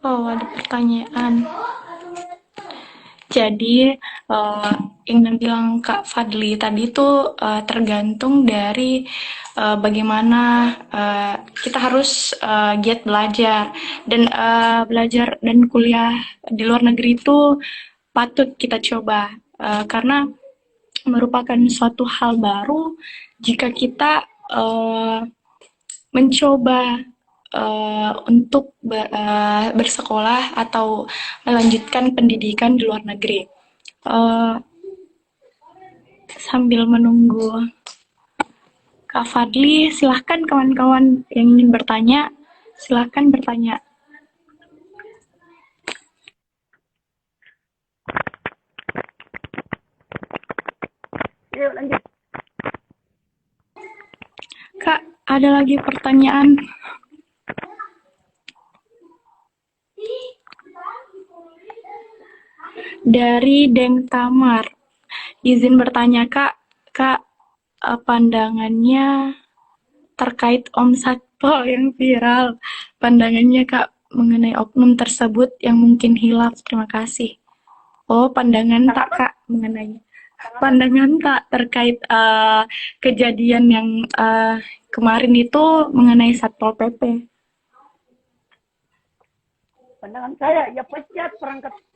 Oh, ada pertanyaan. Jadi, ingin bilang Kak Fadli tadi itu tergantung dari bagaimana kita harus giat belajar dan belajar dan kuliah di luar negeri itu patut kita coba karena merupakan suatu hal baru jika kita mencoba untuk bersekolah atau melanjutkan pendidikan di luar negeri. Uh, Sambil menunggu Kak Fadli, silahkan kawan-kawan yang ingin bertanya, silahkan bertanya. Yuk lanjut. Kak, ada lagi pertanyaan. Dari Deng Tamar. Izin bertanya, Kak, pandangannya terkait Om Satpol yang viral. Pandangannya, Kak, mengenai oknum tersebut yang mungkin hilaf. Terima kasih. Oh, pandangan tak, Kak, mengenai pandangan tak terkait kejadian yang kemarin itu mengenai Satpol PP. Pandangan saya, ya pecat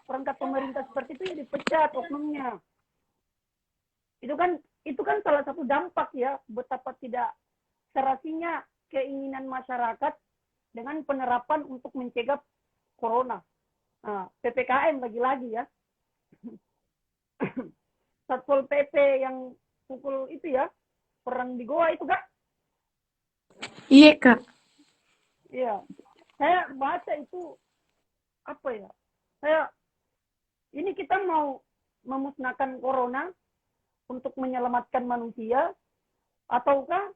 perangkat pemerintah seperti itu, ya dipecat oknumnya. Itu kan salah satu dampak ya, betapa tidak serasinya keinginan masyarakat dengan penerapan untuk mencegah corona. PPKM lagi-lagi ya. Satpol PP yang pukul itu ya, perang di Goa itu, Kak? Iya, Kak. Iya. Saya baca itu apa ya? Saya ini kita mau memusnahkan corona untuk menyelamatkan manusia, ataukah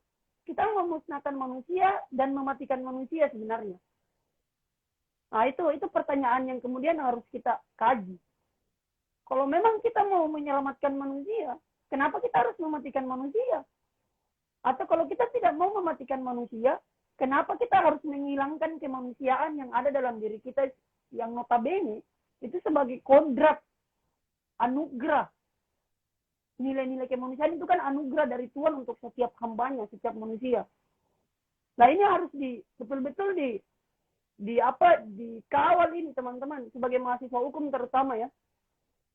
kita memusnahkan manusia dan mematikan manusia sebenarnya? Nah, itu pertanyaan yang kemudian harus kita kaji. Kalau memang kita mau menyelamatkan manusia, kenapa kita harus mematikan manusia? Atau kalau kita tidak mau mematikan manusia, kenapa kita harus menghilangkan kemanusiaan yang ada dalam diri kita yang notabene itu sebagai kodrat, anugerah. Nilai-nilai kemanusiaan itu kan anugerah dari Tuhan untuk setiap hambanya, setiap manusia. Nah, ini harus betul-betul dikawal ini teman-teman, sebagai mahasiswa hukum terutama ya.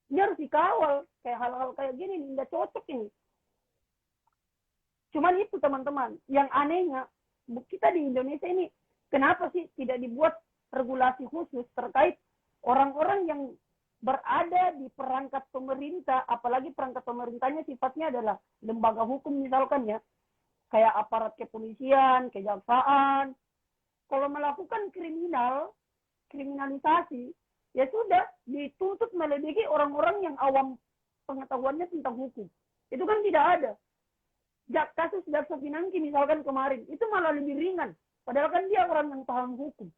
Ini harus dikawal, kayak hal-hal kayak gini tidak cocok ini. Cuman itu teman-teman, yang anehnya kita di Indonesia ini kenapa sih tidak dibuat regulasi khusus terkait orang-orang yang berada di perangkat pemerintah, apalagi perangkat pemerintahnya sifatnya adalah lembaga hukum misalkan ya, kayak aparat kepolisian, kejaksaan. Kalau melakukan kriminalisasi, ya sudah dituntut melebihi orang-orang yang awam pengetahuannya tentang hukum. Itu kan tidak ada. Kasus Jaksa Pinangki misalkan kemarin, itu malah lebih ringan. Padahal kan dia orang yang paham hukum.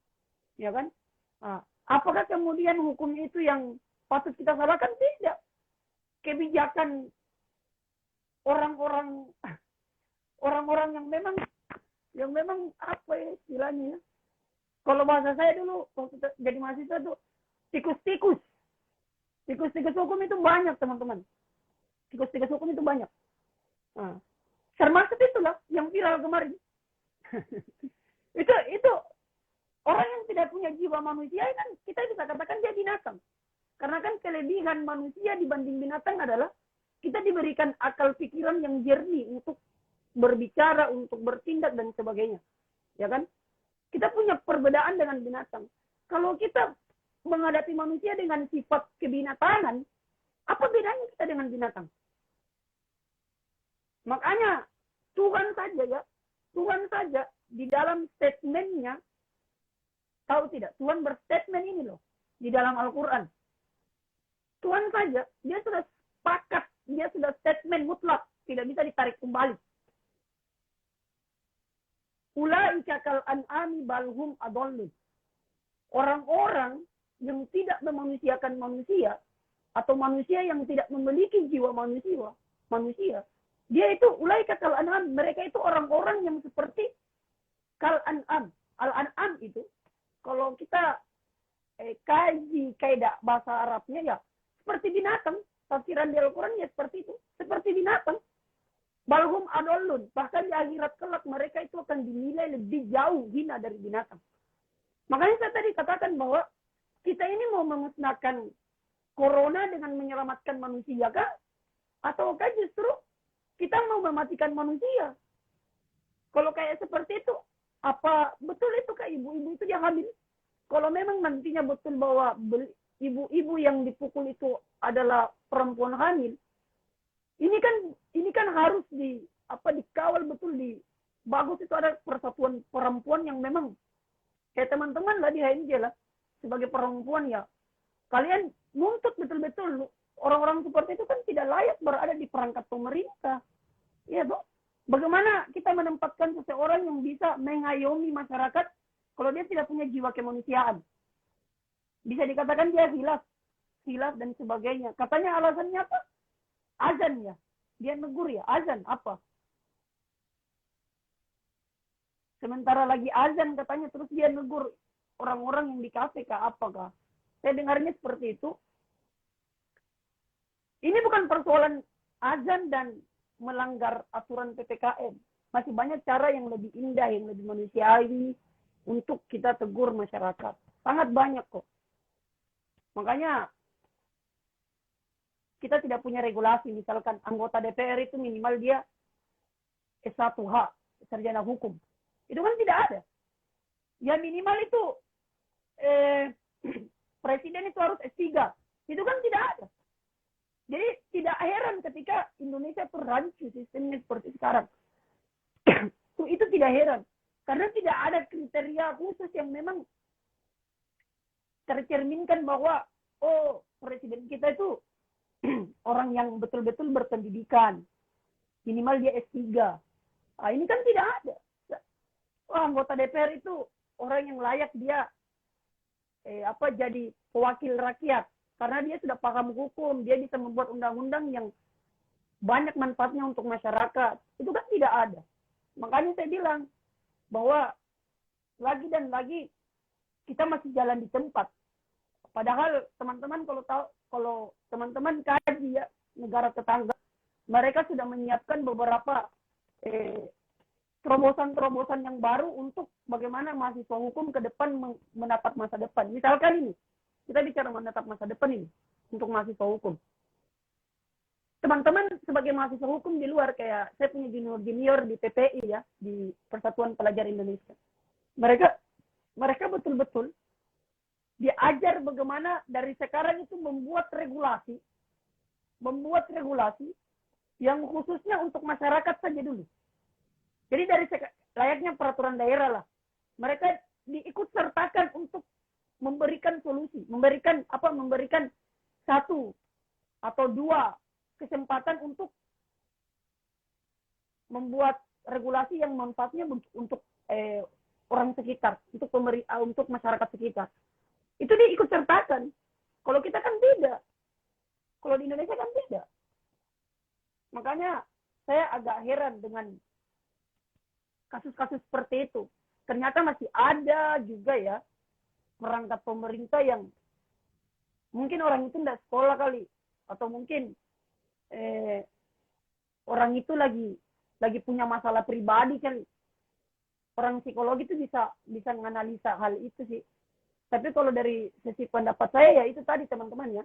Ya kan? Nah, apakah kemudian hukum itu yang patut kita salahkan? Tidak. Kebijakan orang-orang yang memang apa ya istilahnya. Kalau bahasa saya dulu waktu jadi mahasiswa tuh tikus-tikus. Tikus-tikus hukum itu banyak, teman-teman. Tikus-tikus hukum itu banyak. Nah, termasuk itulah yang viral kemarin. itu orang yang tidak punya jiwa manusia kan kita bisa katakan dia binatang. Karena kan kelebihan manusia dibanding binatang adalah kita diberikan akal pikiran yang jernih untuk berbicara, untuk bertindak dan sebagainya. Ya kan? Kita punya perbedaan dengan binatang. Kalau kita menghadapi manusia dengan sifat kebinatangan, apa bedanya kita dengan binatang? Makanya Tuhan saja di dalam statementnya, tahu tidak? Tuhan berstatement ini loh di dalam Al-Quran. Tuhan saja, dia sudah sepakat, dia sudah statement mutlak, tidak bisa ditarik kembali. Ulaika kal an'ami balhum adallun. Orang-orang yang tidak memanusiakan manusia atau manusia yang tidak memiliki jiwa manusia, dia itu ulaika kal an'am, mereka itu orang-orang yang seperti kal an'am. Al-an'am itu kalau kita kaji kaidah bahasa Arabnya ya seperti binatang. Tafsiran di Al-Quran ya seperti itu, seperti binatang. Balhum adallun, bahkan di akhirat kelak mereka itu akan dinilai lebih jauh hina dari binatang. Makanya saya tadi katakan bahwa kita ini mau memusnahkan corona dengan menyelamatkan manusia kah? Ataukah justru kita mau mematikan manusia? Kalau kayak seperti itu, apa betul itu kah ibu-ibu itu yang hamil? Kalau memang nantinya betul bahwa ibu-ibu yang dipukul itu adalah perempuan hamil, ini kan harus dikawal betul bagus itu ada persatuan perempuan yang memang kayak teman-teman lah di HMJ lah sebagai perempuan ya kalian nuntut betul-betul orang-orang seperti itu kan tidak layak berada di perangkat pemerintah ya toh. Bagaimana kita menempatkan seseorang yang bisa mengayomi masyarakat kalau dia tidak punya jiwa kemanusiaan? Bisa dikatakan dia hilaf dan sebagainya. Katanya alasannya apa? Azan ya. Dia negur ya. Azan apa? Sementara lagi azan katanya terus dia negur orang-orang yang di KPK apakah? Saya dengarnya seperti itu. Ini bukan persoalan azan dan melanggar aturan PPKM. Masih banyak cara yang lebih indah, yang lebih manusiawi untuk kita tegur masyarakat. Sangat banyak kok. Makanya kita tidak punya regulasi. Misalkan anggota DPR itu minimal dia S1H, sarjana hukum. Itu kan tidak ada. Ya minimal itu presiden itu harus S3. Itu kan tidak ada. Jadi tidak heran ketika Indonesia itu rancu sistemnya seperti sekarang. Itu tidak heran. Karena tidak ada kriteria khusus yang memang tercerminkan bahwa oh presiden kita itu orang yang betul-betul berpendidikan, minimal dia S3. Nah, ini kan tidak ada. Wah, anggota DPR itu orang yang layak dia jadi pewakil rakyat karena dia sudah paham hukum, dia bisa membuat undang-undang yang banyak manfaatnya untuk masyarakat. Itu kan tidak ada. Makanya saya bilang bahwa lagi dan lagi kita masih jalan di tempat. Padahal teman-teman kalau teman-teman kaji ya negara tetangga, mereka sudah menyiapkan beberapa terobosan-terobosan yang baru untuk bagaimana mahasiswa hukum ke depan mendapat masa depan. Misalkan ini, kita bicara mendapat masa depan ini untuk mahasiswa hukum. Teman-teman sebagai mahasiswa hukum di luar, kayak saya punya junior-junior di PPI ya, di Persatuan Pelajar Indonesia. Mereka betul-betul diajar bagaimana dari sekarang itu membuat regulasi yang khususnya untuk masyarakat saja dulu. Jadi dari layaknya peraturan daerah lah. Mereka diikut sertakan untuk memberikan solusi, memberikan satu atau dua kesempatan untuk membuat regulasi yang manfaatnya untuk orang sekitar, untuk masyarakat sekitar. Itu diikut sertakan. Kalau kita kan tidak. Kalau di Indonesia kan tidak. Makanya saya agak heran dengan kasus-kasus seperti itu. Ternyata masih ada juga ya perangkat pemerintah yang mungkin orang itu tidak sekolah kali, atau mungkin orang itu lagi punya masalah pribadi kali. Orang psikologi itu bisa menganalisa hal itu sih. Tapi kalau dari sisi pendapat saya ya itu tadi teman-teman ya.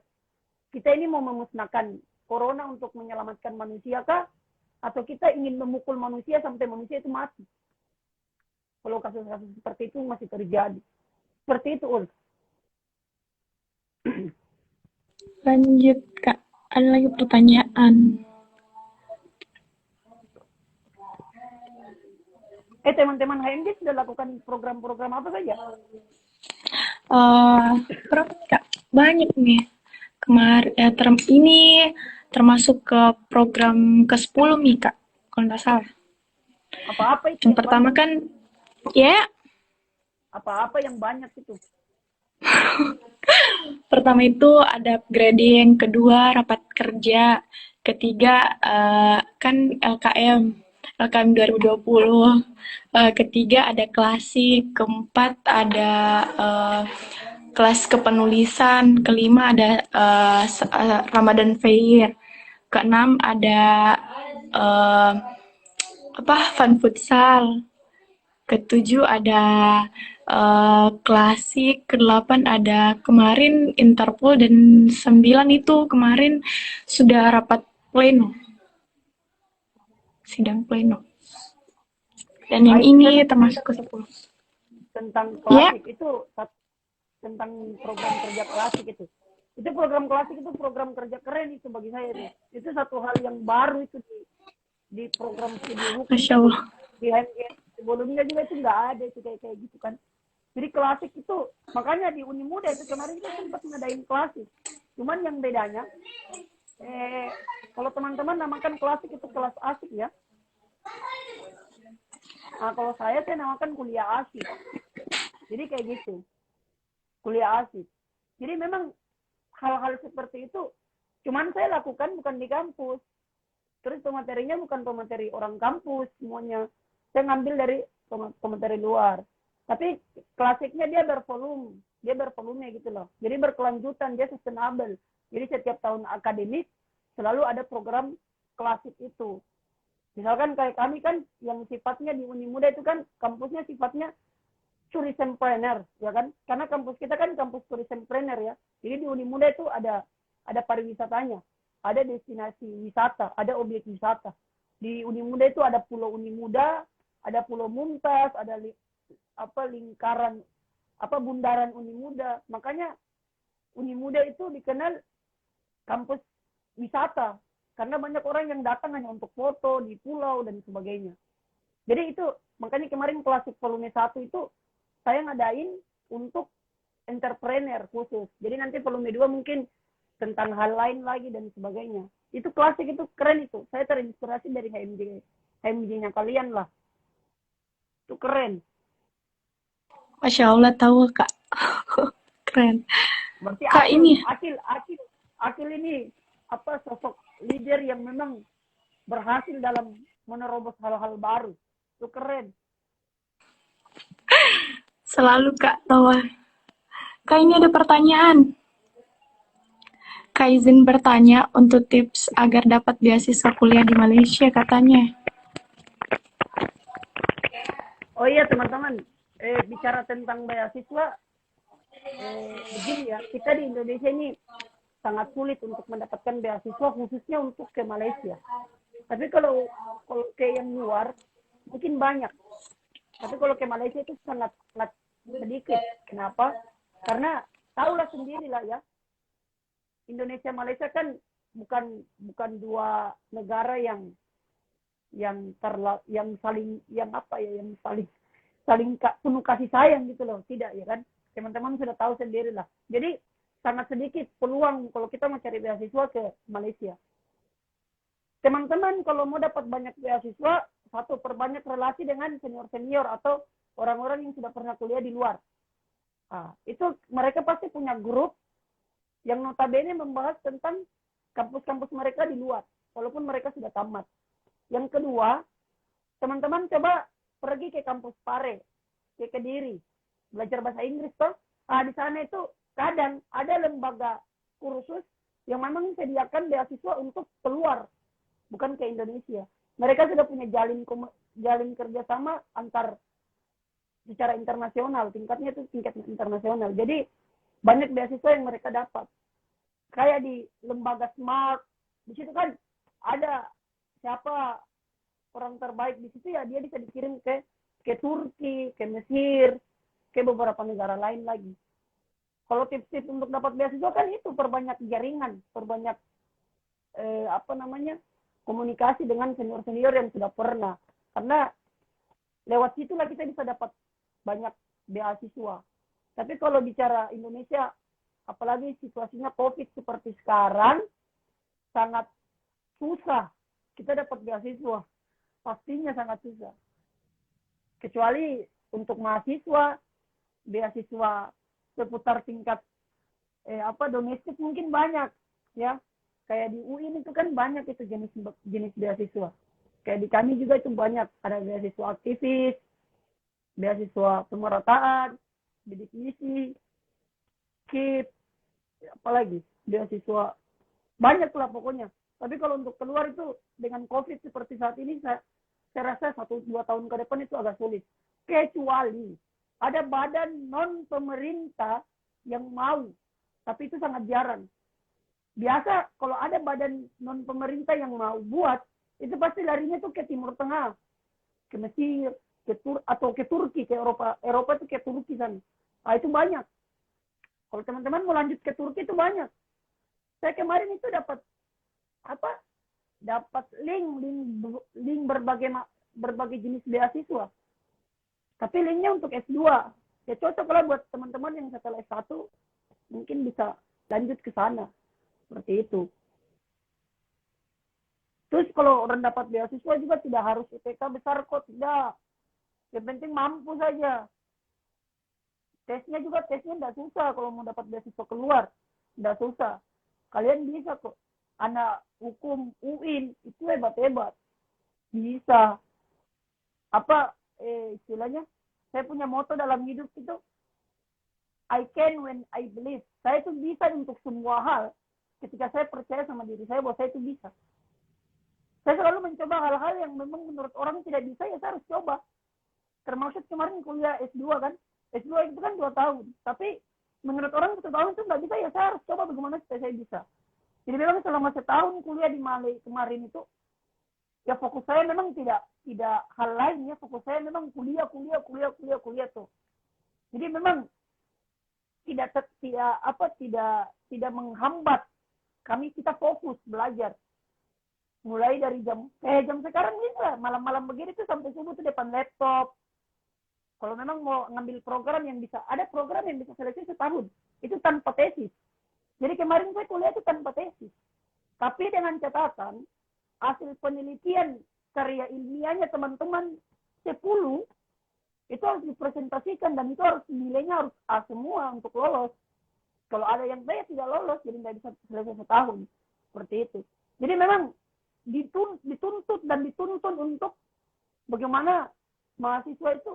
Kita ini mau memusnahkan corona untuk menyelamatkan manusia kah? Atau kita ingin memukul manusia sampai manusia itu mati. Kalau kasus-kasus seperti itu masih terjadi. Seperti itu, Ul. Lanjut, Kak. Ada lagi pertanyaan. Teman-teman HMJ sudah lakukan program-program apa saja? Kak, banyak nih. Kemarin ini termasuk ke program ke-10 nih, Kak. Kalau nggak salah. Apa-apa itu Yang pertama banyak? kan, ya, Apa-apa yang banyak itu? pertama itu ada upgrading, kedua rapat kerja, ketiga kan LKM 2020, ketiga ada klasik, keempat ada kelas kepenulisan, kelima ada Ramadan Fair, keenam ada uh, fun futsal, ketujuh ada klasik, kedelapan ada kemarin Interpol, dan 9 itu kemarin sudah rapat pleno, sidang pleno. Dan yang ini termasuk ke 10. Tentang klasik itu, tentang program kerja klasik itu. Itu program klasik itu program kerja keren itu bagi saya itu. Itu satu hal yang baru itu di program studi hukum. Masya Allah. Di HMG sebelumnya juga itu nggak ada itu kayak gitu kan. Jadi klasik itu, makanya di Uni Muda itu kemarin kita sempat ngadain klasik. Cuman yang bedanya, kalau teman-teman namakan klasik itu kelas asik ya. Nah, kalau saya namakan kuliah asik. Jadi kayak gitu. Kuliah asik. Jadi memang hal-hal seperti itu cuman saya lakukan bukan di kampus. Terus pematerinya bukan pemateri orang kampus semuanya. Saya ngambil dari pemateri luar. Tapi klasiknya dia bervolume gitu loh. Jadi berkelanjutan, dia sustainable. Jadi setiap tahun akademik selalu ada program klasik itu. Misalkan kayak kami kan yang sifatnya di Uni Muda itu kan kampusnya sifatnya tourism planner, ya kan? Karena kampus kita kan kampus tourism planner ya. Jadi di Uni Muda itu ada pariwisatanya, ada destinasi wisata, ada objek wisata. Di Uni Muda itu ada Pulau Uni Muda, ada Pulau Mumtaz, ada lingkaran bundaran Uni Muda. Makanya Uni Muda itu dikenal kampus wisata karena banyak orang yang datang hanya untuk foto di pulau dan sebagainya. Jadi itu makanya kemarin klasik volume 1 itu saya ngadain untuk entrepreneur khusus. Jadi nanti volume 2 mungkin tentang hal lain lagi dan sebagainya. Itu klasik, itu keren itu. Saya terinspirasi dari HMJ-nya kalian lah. Itu keren. Masya Allah tahu Kak. Keren. Berarti Kak ini, Akil ini apa sosok leader yang memang berhasil dalam menerobos hal-hal baru. Itu keren. selalu Kak tahu. Kak ini ada pertanyaan. Kak izin bertanya untuk tips agar dapat beasiswa kuliah di Malaysia katanya. Oh iya teman-teman, bicara tentang beasiswa, begini ya, kita di Indonesia ini sangat sulit untuk mendapatkan beasiswa khususnya untuk ke Malaysia. Tapi kalau ke yang luar mungkin banyak. Tapi kalau ke Malaysia itu sangat sedikit. Kenapa? Karena tahulah sendiri lah ya, Indonesia Malaysia kan bukan dua negara yang saling penuh kasih sayang gitu loh, tidak ya kan, teman-teman sudah tahu sendiri lah. Jadi sangat sedikit peluang kalau kita mau cari beasiswa ke Malaysia. Teman-teman kalau mau dapat banyak beasiswa, satu, perbanyak relasi dengan senior-senior atau orang-orang yang sudah pernah kuliah di luar. Nah, itu mereka pasti punya grup yang notabene membahas tentang kampus-kampus mereka di luar, walaupun mereka sudah tamat. Yang kedua, teman-teman coba pergi ke kampus Pare, ke Kediri, belajar bahasa Inggris toh. Nah, di sana itu kadang ada lembaga kursus yang memang sediakan beasiswa untuk keluar, bukan ke Indonesia. Mereka sudah punya jalin kerjasama antar secara internasional, tingkatnya itu tingkat internasional. Jadi banyak beasiswa yang mereka dapat. Kayak di lembaga Smart, di situ kan ada siapa orang terbaik di situ ya, dia bisa dikirim ke Turki, ke Mesir, ke beberapa negara lain lagi. Kalau tips-tips untuk dapat beasiswa kan itu perbanyak jaringan, perbanyak komunikasi dengan senior-senior yang sudah pernah. Karena lewat situlah kita bisa dapat banyak beasiswa. Tapi kalau bicara Indonesia, apalagi situasinya COVID seperti sekarang, sangat susah kita dapat beasiswa. Pastinya sangat susah. Kecuali untuk mahasiswa, beasiswa seputar tingkat domestik mungkin banyak, ya. Kayak di UI itu kan banyak itu jenis beasiswa. Kayak di kami juga itu banyak, ada beasiswa aktivis, beasiswa pemerataan, bidik misi, KIP, apalagi beasiswa banyak lah pokoknya. Tapi kalau untuk keluar itu dengan COVID seperti saat ini, saya rasa 1-2 tahun ke depan itu agak sulit. Kecuali ada badan non pemerintah yang mau, tapi itu sangat jarang. Biasa kalau ada badan non pemerintah yang mau buat, itu pasti larinya tuh ke Timur Tengah, ke Mesir, atau ke Turki, ke Eropa. Eropa itu ke Turki sana. Nah, itu banyak. Kalau teman-teman mau lanjut ke Turki itu banyak. Saya kemarin itu dapat link berbagai jenis beasiswa. Tapi linknya untuk S2. Ya cocok lah buat teman-teman yang setelah S1 mungkin bisa lanjut ke sana. Seperti itu. Terus kalau orang dapat beasiswa juga tidak harus IPK besar kok, tidak. Yang penting mampu saja. Tesnya tidak susah kalau mau dapat beasiswa keluar. Tidak susah. Kalian bisa kok. Anak hukum UIN itu hebat-hebat. Bisa. Istilahnya, saya punya moto dalam hidup itu, I can when I believe. Saya itu bisa untuk semua hal ketika saya percaya sama diri saya bahwa saya itu bisa. Saya selalu mencoba hal-hal yang memang menurut orang tidak bisa, ya saya harus coba. Termasuk kemarin kuliah S2 kan. S2 itu kan 2 tahun. Tapi menurut orang 1 tahun itu nggak bisa, ya saya harus coba bagaimana supaya saya bisa. Jadi memang selama setahun kuliah di Malay kemarin itu, ya fokus saya memang tidak hal lain ya. Fokus saya memang kuliah tuh. Jadi memang tidak menghambat kami, kita fokus belajar. Mulai dari jam sekarang bisa malam-malam begini tuh sampai subuh tuh depan laptop. Kalau memang mau ngambil program yang bisa, ada program yang bisa selesai setahun. Itu tanpa tesis. Jadi kemarin saya kuliah itu tanpa tesis. Tapi dengan catatan, hasil penelitian karya ilmiahnya teman-teman 10 itu harus dipresentasikan dan itu harus nilainya harus A semua untuk lolos. Kalau ada yang B tidak lolos, jadi tidak bisa selesai setahun. Seperti itu. Jadi memang dituntut dan dituntun untuk bagaimana mahasiswa itu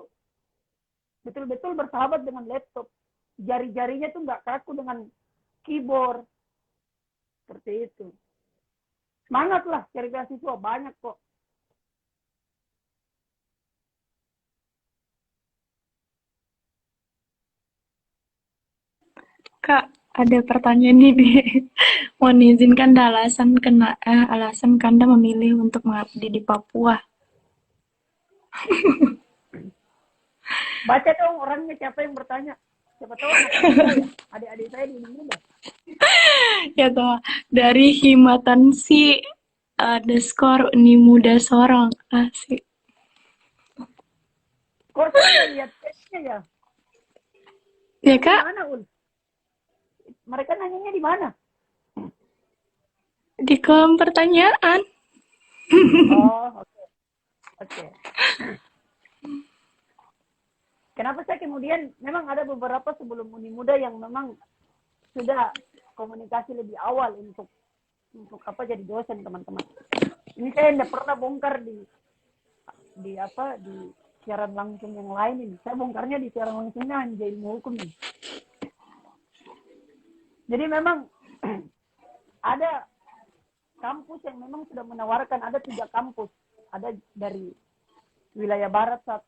betul-betul bersahabat dengan laptop. Jari-jarinya tuh nggak kaku dengan keyboard. Seperti itu. Semangatlah cari beasiswa, banyak kok. Kak, ada pertanyaan ini. Mohon izinkan alasan Kanda memilih untuk mengabdi di Papua. Baca dong orangnya siapa yang bertanya. Siapa tahu anak-anak saya, adik-adik saya di Indonesia. Ya toh, dari Himatansi underscore Unimuda Sorong. Asik. Kok saya nggak lihat chatnya ya? Ya Itu di Kak, mana, Ul? Mereka nanyanya di mana? di kolom pertanyaan. Oh, oke. Oke. Kenapa saya kemudian, memang ada beberapa sebelum Uni Muda yang memang sudah komunikasi lebih awal untuk apa jadi dosen, teman-teman. Ini saya tidak pernah bongkar di siaran langsung yang lain ini. Saya bongkarnya di siaran langsungnya hanya ilmu hukum ini. Jadi memang ada kampus yang memang sudah menawarkan, ada 3 kampus. Ada dari wilayah barat 1,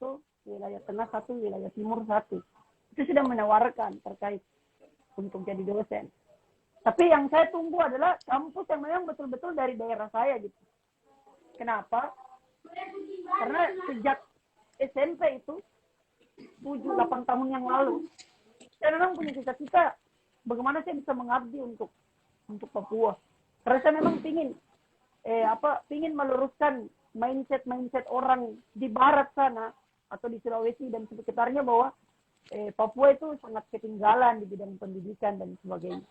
wilayah tengah 1, wilayah timur 1. Itu sudah menawarkan terkait untuk jadi dosen. Tapi yang saya tunggu adalah kampus yang memang betul-betul dari daerah saya gitu. Kenapa? Karena sejak SMP itu 7-8 tahun yang lalu, saya memang punya cita-cita bagaimana saya bisa mengabdi untuk Papua. Karena saya memang pingin meluruskan mindset orang di barat sana atau di Sulawesi dan sekitarnya bahwa Papua itu sangat ketinggalan di bidang pendidikan dan sebagainya.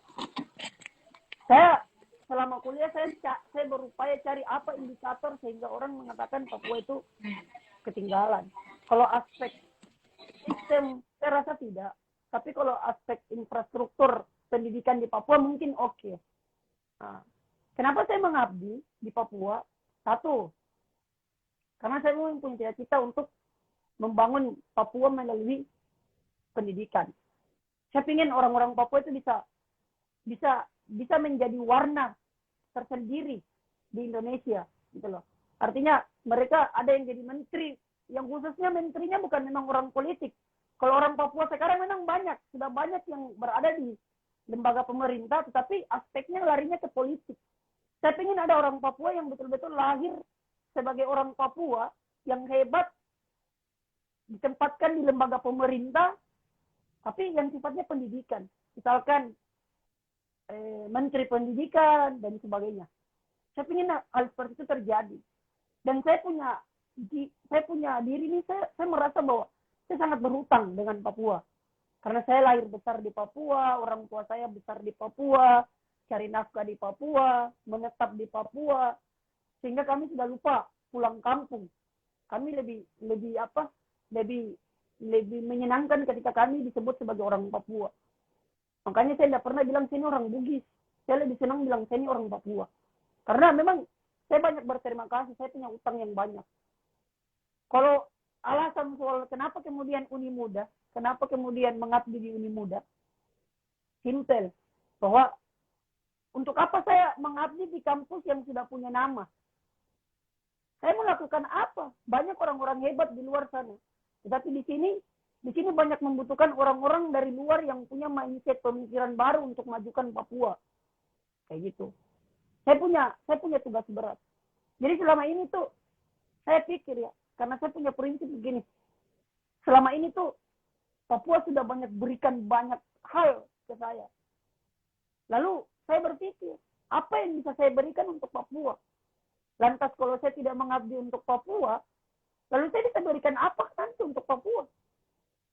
Saya selama kuliah saya berupaya cari apa indikator sehingga orang mengatakan Papua itu ketinggalan. Kalau aspek sistem saya rasa tidak, tapi kalau aspek infrastruktur pendidikan di Papua mungkin oke. Nah, kenapa saya mengabdi di Papua? 1, karena saya punya cita-cita untuk membangun Papua melalui pendidikan. Saya ingin orang-orang Papua itu bisa menjadi warna tersendiri di Indonesia, gitu loh. Artinya mereka ada yang jadi menteri, yang khususnya menterinya bukan memang orang politik. Kalau orang Papua sekarang memang sudah banyak yang berada di lembaga pemerintah, tetapi aspeknya larinya ke politik. Saya ingin ada orang Papua yang betul-betul lahir sebagai orang Papua yang hebat, ditempatkan di lembaga pemerintah, tapi yang sifatnya pendidikan. Misalkan menteri pendidikan dan sebagainya. Saya ingin hal seperti itu terjadi. Dan saya punya diri ini, saya merasa bahwa saya sangat berhutang dengan Papua. Karena saya lahir besar di Papua, orang tua saya besar di Papua, cari nafkah di Papua, menetap di Papua, sehingga kami sudah lupa pulang kampung. Kami lebih menyenangkan ketika kami disebut sebagai orang Papua. Makanya saya tidak pernah bilang sini orang Bugis. Saya lebih senang bilang sini orang Papua. Karena memang saya banyak berterima kasih, saya punya utang yang banyak. Kalau alasan soal kenapa kemudian Uni Muda, kenapa kemudian mengabdi di Uni Muda, simple. Bahwa untuk apa saya mengabdi di kampus yang sudah punya nama? Saya melakukan apa? Banyak orang-orang hebat di luar sana. Tetapi di sini banyak membutuhkan orang-orang dari luar yang punya mindset pemikiran baru untuk majukan Papua. Kayak gitu. Saya punya tugas berat. Jadi selama ini tuh saya pikir ya, karena saya punya prinsip begini. Selama ini tuh Papua sudah berikan banyak hal ke saya. Lalu saya berpikir, apa yang bisa saya berikan untuk Papua? Lantas kalau saya tidak mengabdi untuk Papua, lalu saya bisa berikan apa nanti untuk Papua?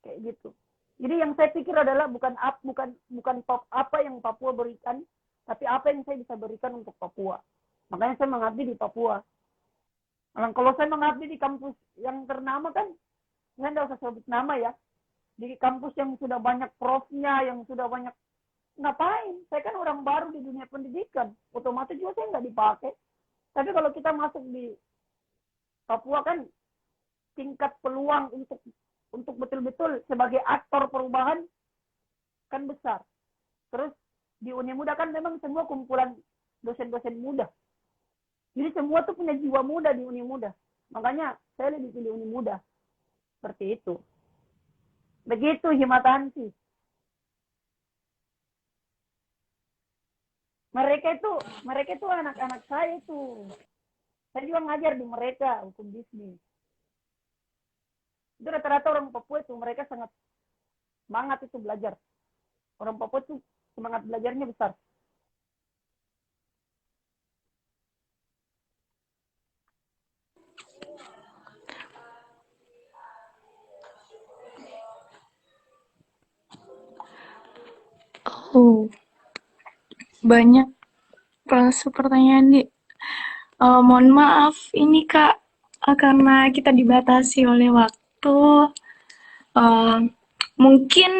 kayak gitu. Jadi yang saya pikir adalah bukan apa yang Papua berikan, tapi apa yang saya bisa berikan untuk Papua. Makanya saya mengabdi di Papua. Nah, kalau saya mengabdi di kampus yang ternama kan, saya tidak usah sebut nama ya. Di kampus yang sudah banyak profnya, yang sudah banyak, ngapain? Saya kan orang baru di dunia pendidikan. Otomatis juga saya nggak dipakai. Tapi kalau kita masuk di Papua kan, tingkat peluang untuk betul-betul sebagai aktor perubahan kan besar. Terus di Uni Muda kan memang semua kumpulan dosen-dosen muda. Jadi semua tuh punya jiwa muda di Uni Muda. Makanya saya lebih pilih Uni Muda. Seperti itu. Begitu Himatansi. Mereka itu anak-anak saya itu. Saya juga ngajar di mereka hukum bisnis. Itu rata-rata orang Papua itu mereka sangat semangat itu belajar. Orang Papua itu semangat belajarnya besar. Oh, banyak pertanyaan di. Mohon maaf, ini Kak, karena kita dibatasi oleh waktu. eh, Mungkin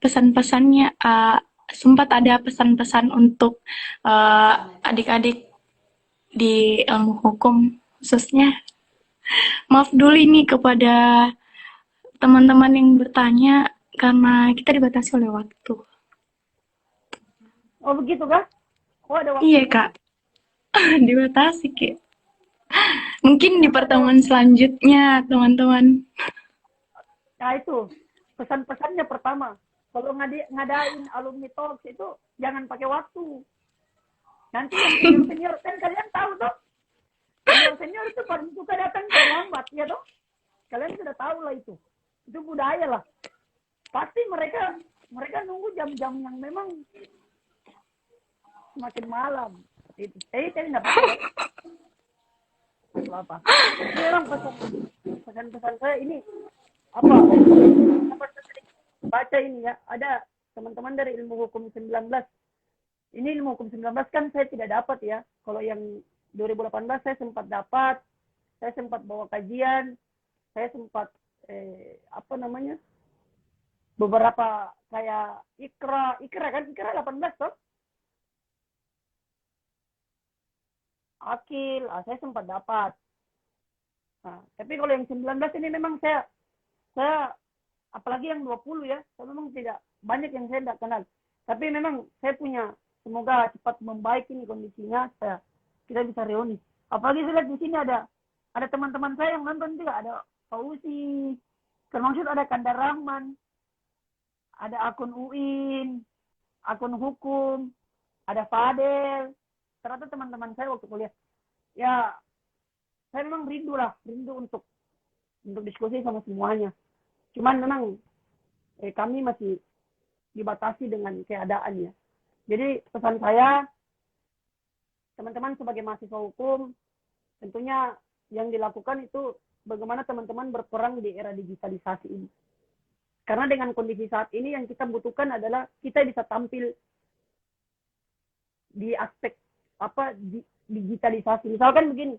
pesan-pesannya, sempat ada pesan-pesan untuk eh, adik-adik di ilmu hukum khususnya. Maaf dulu ini kepada teman-teman yang bertanya karena kita dibatasi oleh waktu. Oh begitu kah? Oh ada Iya waktunya. Kak, dibatasi Kak. Mungkin di Ternyata ada pertemuan waktunya. selanjutnya teman-teman. Nah itu pesan-pesannya pertama. Kalau ngadain alumni talks itu jangan pakai waktu. Nanti yang senior-senior kan kalian tahu tuh. Senior-senior itu paling suka datang terlambat ya toh. Kalian sudah tahu lah itu. Itu budaya lah. Pasti mereka nunggu jam-jam yang memang semakin malam. Itu. Saya tidak apa-apa ya. Apa? Ini memang pesan-pesan saya ini apa? Baca ini ya. Ada teman-teman dari ilmu hukum 19. Ini ilmu hukum 19 kan saya tidak dapat ya. Kalau yang 2018 saya sempat dapat. Saya sempat bawa kajian. Saya sempat beberapa kayak ikra kan ikra 18 toh. Akil, saya sempat dapat. Nah, tapi kalau yang 19 ini memang saya apalagi yang 20 ya, saya memang tidak banyak yang saya tidak kenal. Tapi memang saya punya semoga cepat membaik ini kondisinya, kita bisa reuni. Apalagi saya lihat di sini ada teman-teman saya yang nonton juga, ada Fauzi, termasuk ada Kandar Rahman, ada akun UIN, akun hukum, ada Fadel. Ternyata teman-teman saya waktu kuliah. Ya, saya memang rindu untuk diskusi sama semuanya. Cuman memang kami masih dibatasi dengan keadaannya. Jadi pesan saya, teman-teman sebagai mahasiswa hukum, tentunya yang dilakukan itu bagaimana teman-teman berperang di era digitalisasi ini. Karena dengan kondisi saat ini yang kita butuhkan adalah kita bisa tampil di aspek digitalisasi. Misalkan begini,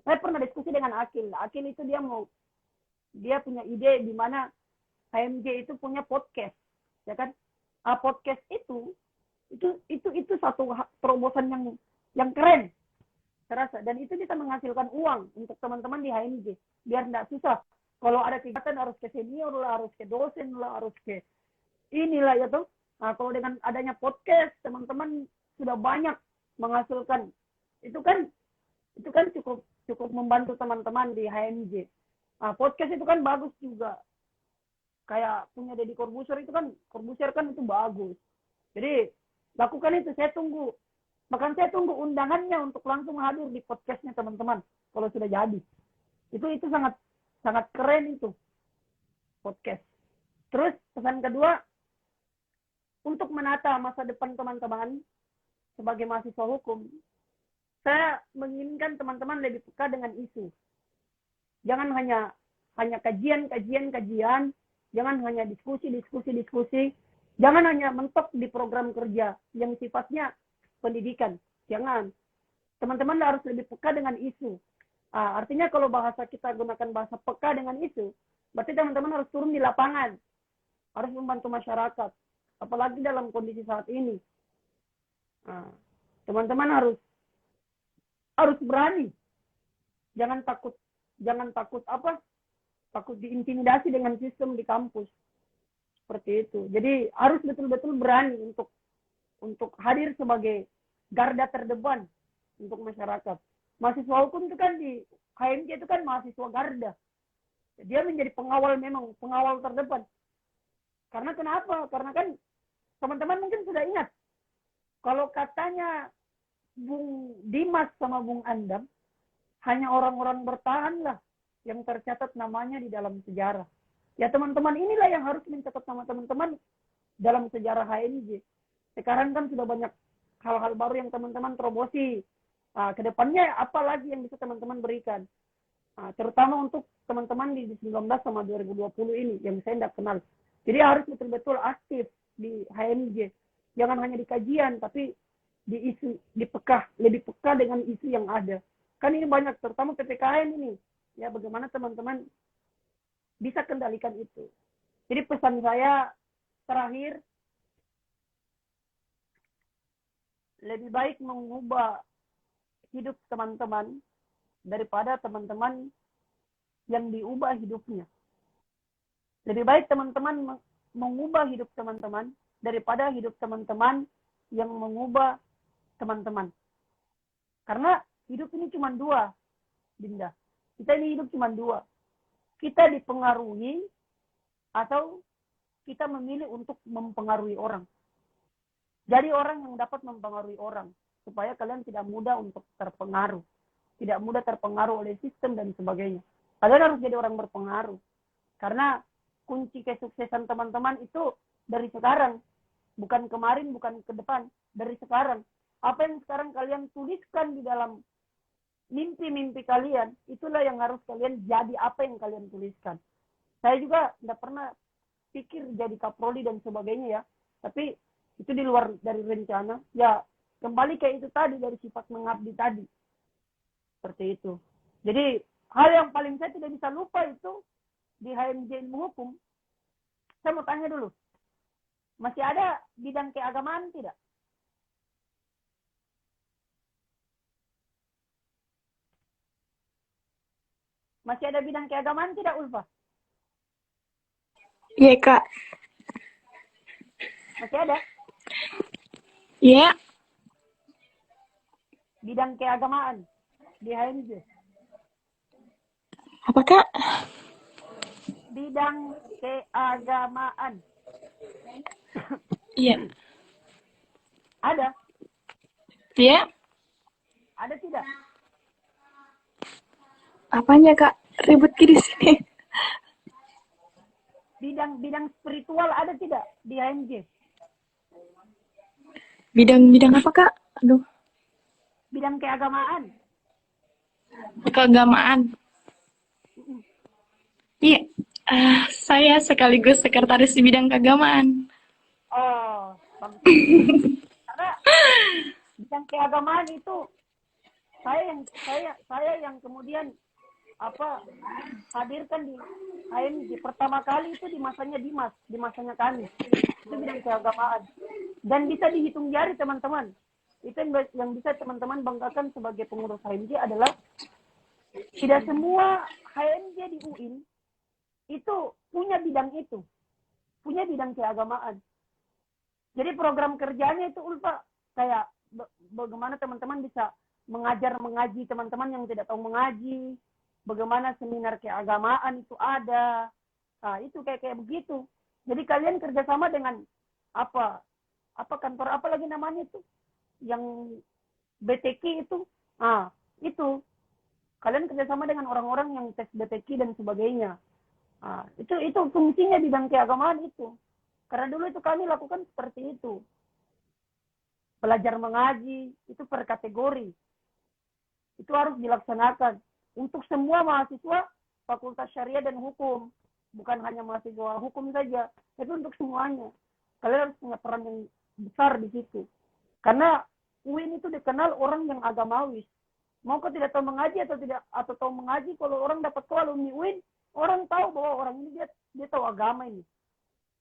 saya pernah diskusi dengan Akil. Akil itu dia punya ide di mana HMJ itu punya podcast, ya kan? Podcast itu satu terobosan yang keren, terasa, dan itu bisa menghasilkan uang untuk teman-teman di HMJ biar tidak susah. Kalau ada kegiatan harus ke senior lah, harus ke dosen lah, harus ke inilah ya tuh. Nah, kalau dengan adanya podcast, teman-teman sudah banyak menghasilkan. Itu kan cukup membantu teman-teman di HMJ. Nah, podcast itu kan bagus juga. Kayak punya Deddy Corbuzier itu kan itu bagus. Jadi lakukan itu, saya tunggu. Bahkan saya tunggu undangannya untuk langsung hadir di podcastnya teman-teman kalau sudah jadi. Itu sangat sangat keren itu podcast. Terus pesan kedua, untuk menata masa depan teman-teman sebagai mahasiswa hukum, saya menginginkan teman-teman lebih peka dengan isu. Jangan hanya hanya kajian, jangan hanya diskusi, jangan hanya mentok di program kerja yang sifatnya pendidikan, jangan. Teman-teman harus lebih peka dengan isu. Artinya kalau bahasa kita gunakan bahasa peka dengan isu, berarti teman-teman harus turun di lapangan, harus membantu masyarakat, apalagi dalam kondisi saat ini. Teman-teman harus berani, jangan takut takut diintimidasi dengan sistem di kampus seperti itu. Jadi harus betul-betul berani untuk hadir sebagai garda terdepan untuk masyarakat. Mahasiswa hukum itu kan di HMJ itu kan mahasiswa garda. Dia menjadi pengawal, memang pengawal terdepan. Karena kenapa? Karena kan teman-teman mungkin sudah ingat, kalau katanya Bung Dimas sama Bung Andam, hanya orang-orang bertahan lah yang tercatat namanya di dalam sejarah. Ya teman-teman inilah yang harus mencatat nama teman-teman dalam sejarah HMJ. Sekarang kan sudah banyak hal-hal baru yang teman-teman terobosi. Kedepannya apa lagi yang bisa teman-teman berikan? Terutama untuk teman-teman di 19 sama 2020 ini yang saya tidak kenal. Jadi harus betul-betul aktif di HMJ. Jangan hanya di kajian, tapi di isu, lebih peka dengan isu yang ada. Kan ini banyak, terutama PPKN ini. Ya, bagaimana teman-teman bisa kendalikan itu. Jadi pesan saya terakhir, lebih baik mengubah hidup teman-teman daripada teman-teman yang diubah hidupnya. Lebih baik teman-teman mengubah hidup teman-teman daripada hidup teman-teman yang mengubah teman-teman. Karena hidup ini cuma dua, Dinda. Kita ini hidup cuma dua. Kita dipengaruhi atau kita memilih untuk mempengaruhi orang. Jadi orang yang dapat mempengaruhi orang, supaya kalian tidak mudah untuk terpengaruh. Tidak mudah terpengaruh oleh sistem dan sebagainya. Kalian harus jadi orang berpengaruh. Karena kunci kesuksesan teman-teman itu dari sekarang. Bukan kemarin, bukan ke depan. Dari sekarang. Apa yang sekarang kalian tuliskan di dalam mimpi-mimpi kalian, itulah yang harus kalian jadi apa yang kalian tuliskan. Saya juga tidak pernah pikir jadi kaprodi dan sebagainya ya. Tapi itu di luar dari rencana. Ya, kembali kayak itu tadi, dari sifat mengabdi tadi. Seperti itu. Jadi hal yang paling saya tidak bisa lupa itu di HMJ Ilmu Hukum. Saya mau tanya dulu, masih ada bidang keagamaan tidak? Masih ada bidang keagamaan tidak, Ulfa? Iya, Kak. Masih ada? Iya. Bidang keagamaan di HMJ. Apa, Kak? Bidang keagamaan. Iya. Ada? Iya. Ada tidak? Apanya, Kak? Ribut di sini. Bidang spiritual ada tidak di HMJ? Bidang apa, Kak? Aduh, Bidang keagamaan. keagamaan. Iya. Saya sekaligus sekretaris di bidang keagamaan. Oh, karena bidang keagamaan itu saya yang kemudian hadirkan di HMJ pertama kali itu di masanya Dimas, di masanya kami. Itu bidang keagamaan. Dan bisa dihitung jari teman-teman. Itu yang bisa teman-teman banggakan sebagai pengurus HMJ adalah tidak semua HMJ di UIN itu punya bidang itu. Punya bidang keagamaan. Jadi program kerjanya itu Ulfa kayak bagaimana teman-teman bisa mengaji teman-teman yang tidak tahu mengaji, bagaimana seminar keagamaan itu ada. Nah, itu kayak begitu. Jadi kalian kerjasama dengan apa kantor apa lagi namanya itu? Yang BTK itu. Itu. Kalian kerjasama dengan orang-orang yang tes BTK dan sebagainya. Itu fungsinya bidang keagamaan itu. Karena dulu itu kami lakukan seperti itu. Belajar mengaji, itu per kategori. Itu harus dilaksanakan. Untuk semua mahasiswa, fakultas syariah dan hukum, bukan hanya mahasiswa hukum saja, tapi untuk semuanya. Kalian harus punya peran yang besar di situ. Karena UIN itu dikenal orang yang agamawis. Mau kau tidak tahu mengaji atau tahu mengaji, kalau orang dapat kau alumni UIN, orang tahu bahwa orang ini dia tahu agama ini.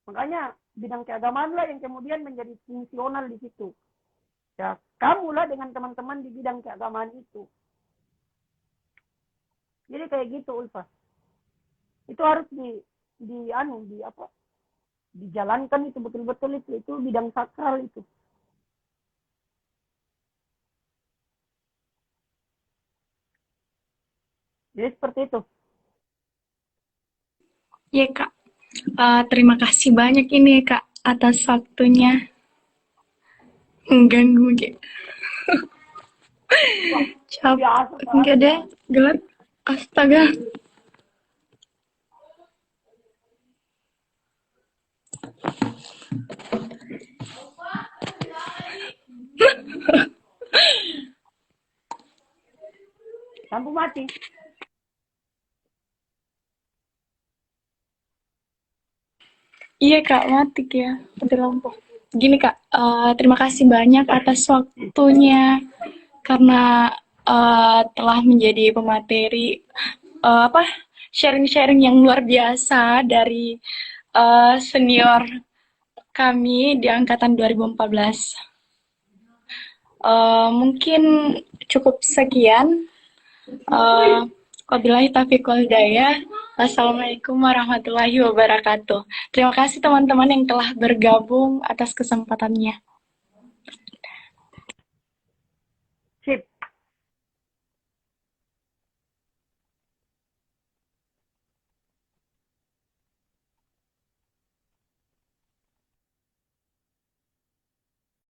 Makanya bidang keagamaan lah yang kemudian menjadi fungsional di situ. Ya, kamulah dengan teman-teman di bidang keagamaan itu. Jadi kayak gitu, Ulfa. Itu harus dijalankan itu betul-betul itu bidang sakral itu. Jadi seperti itu. Ya Kak, terima kasih banyak ini Kak atas waktunya. Mengganggu gitu. Biasa, Enggak deh, gelap. Astaga. Lampu mati. Iya Kak, mati ya. Mati lampu. Gini Kak, terima kasih banyak atas waktunya. Karena telah menjadi pemateri sharing-sharing yang luar biasa dari senior kami di angkatan 2014. Mungkin cukup sekian. Wabillahi taufiq wal hidayah. Wassalamualaikum warahmatullahi wabarakatuh. Terima kasih teman-teman yang telah bergabung atas kesempatannya.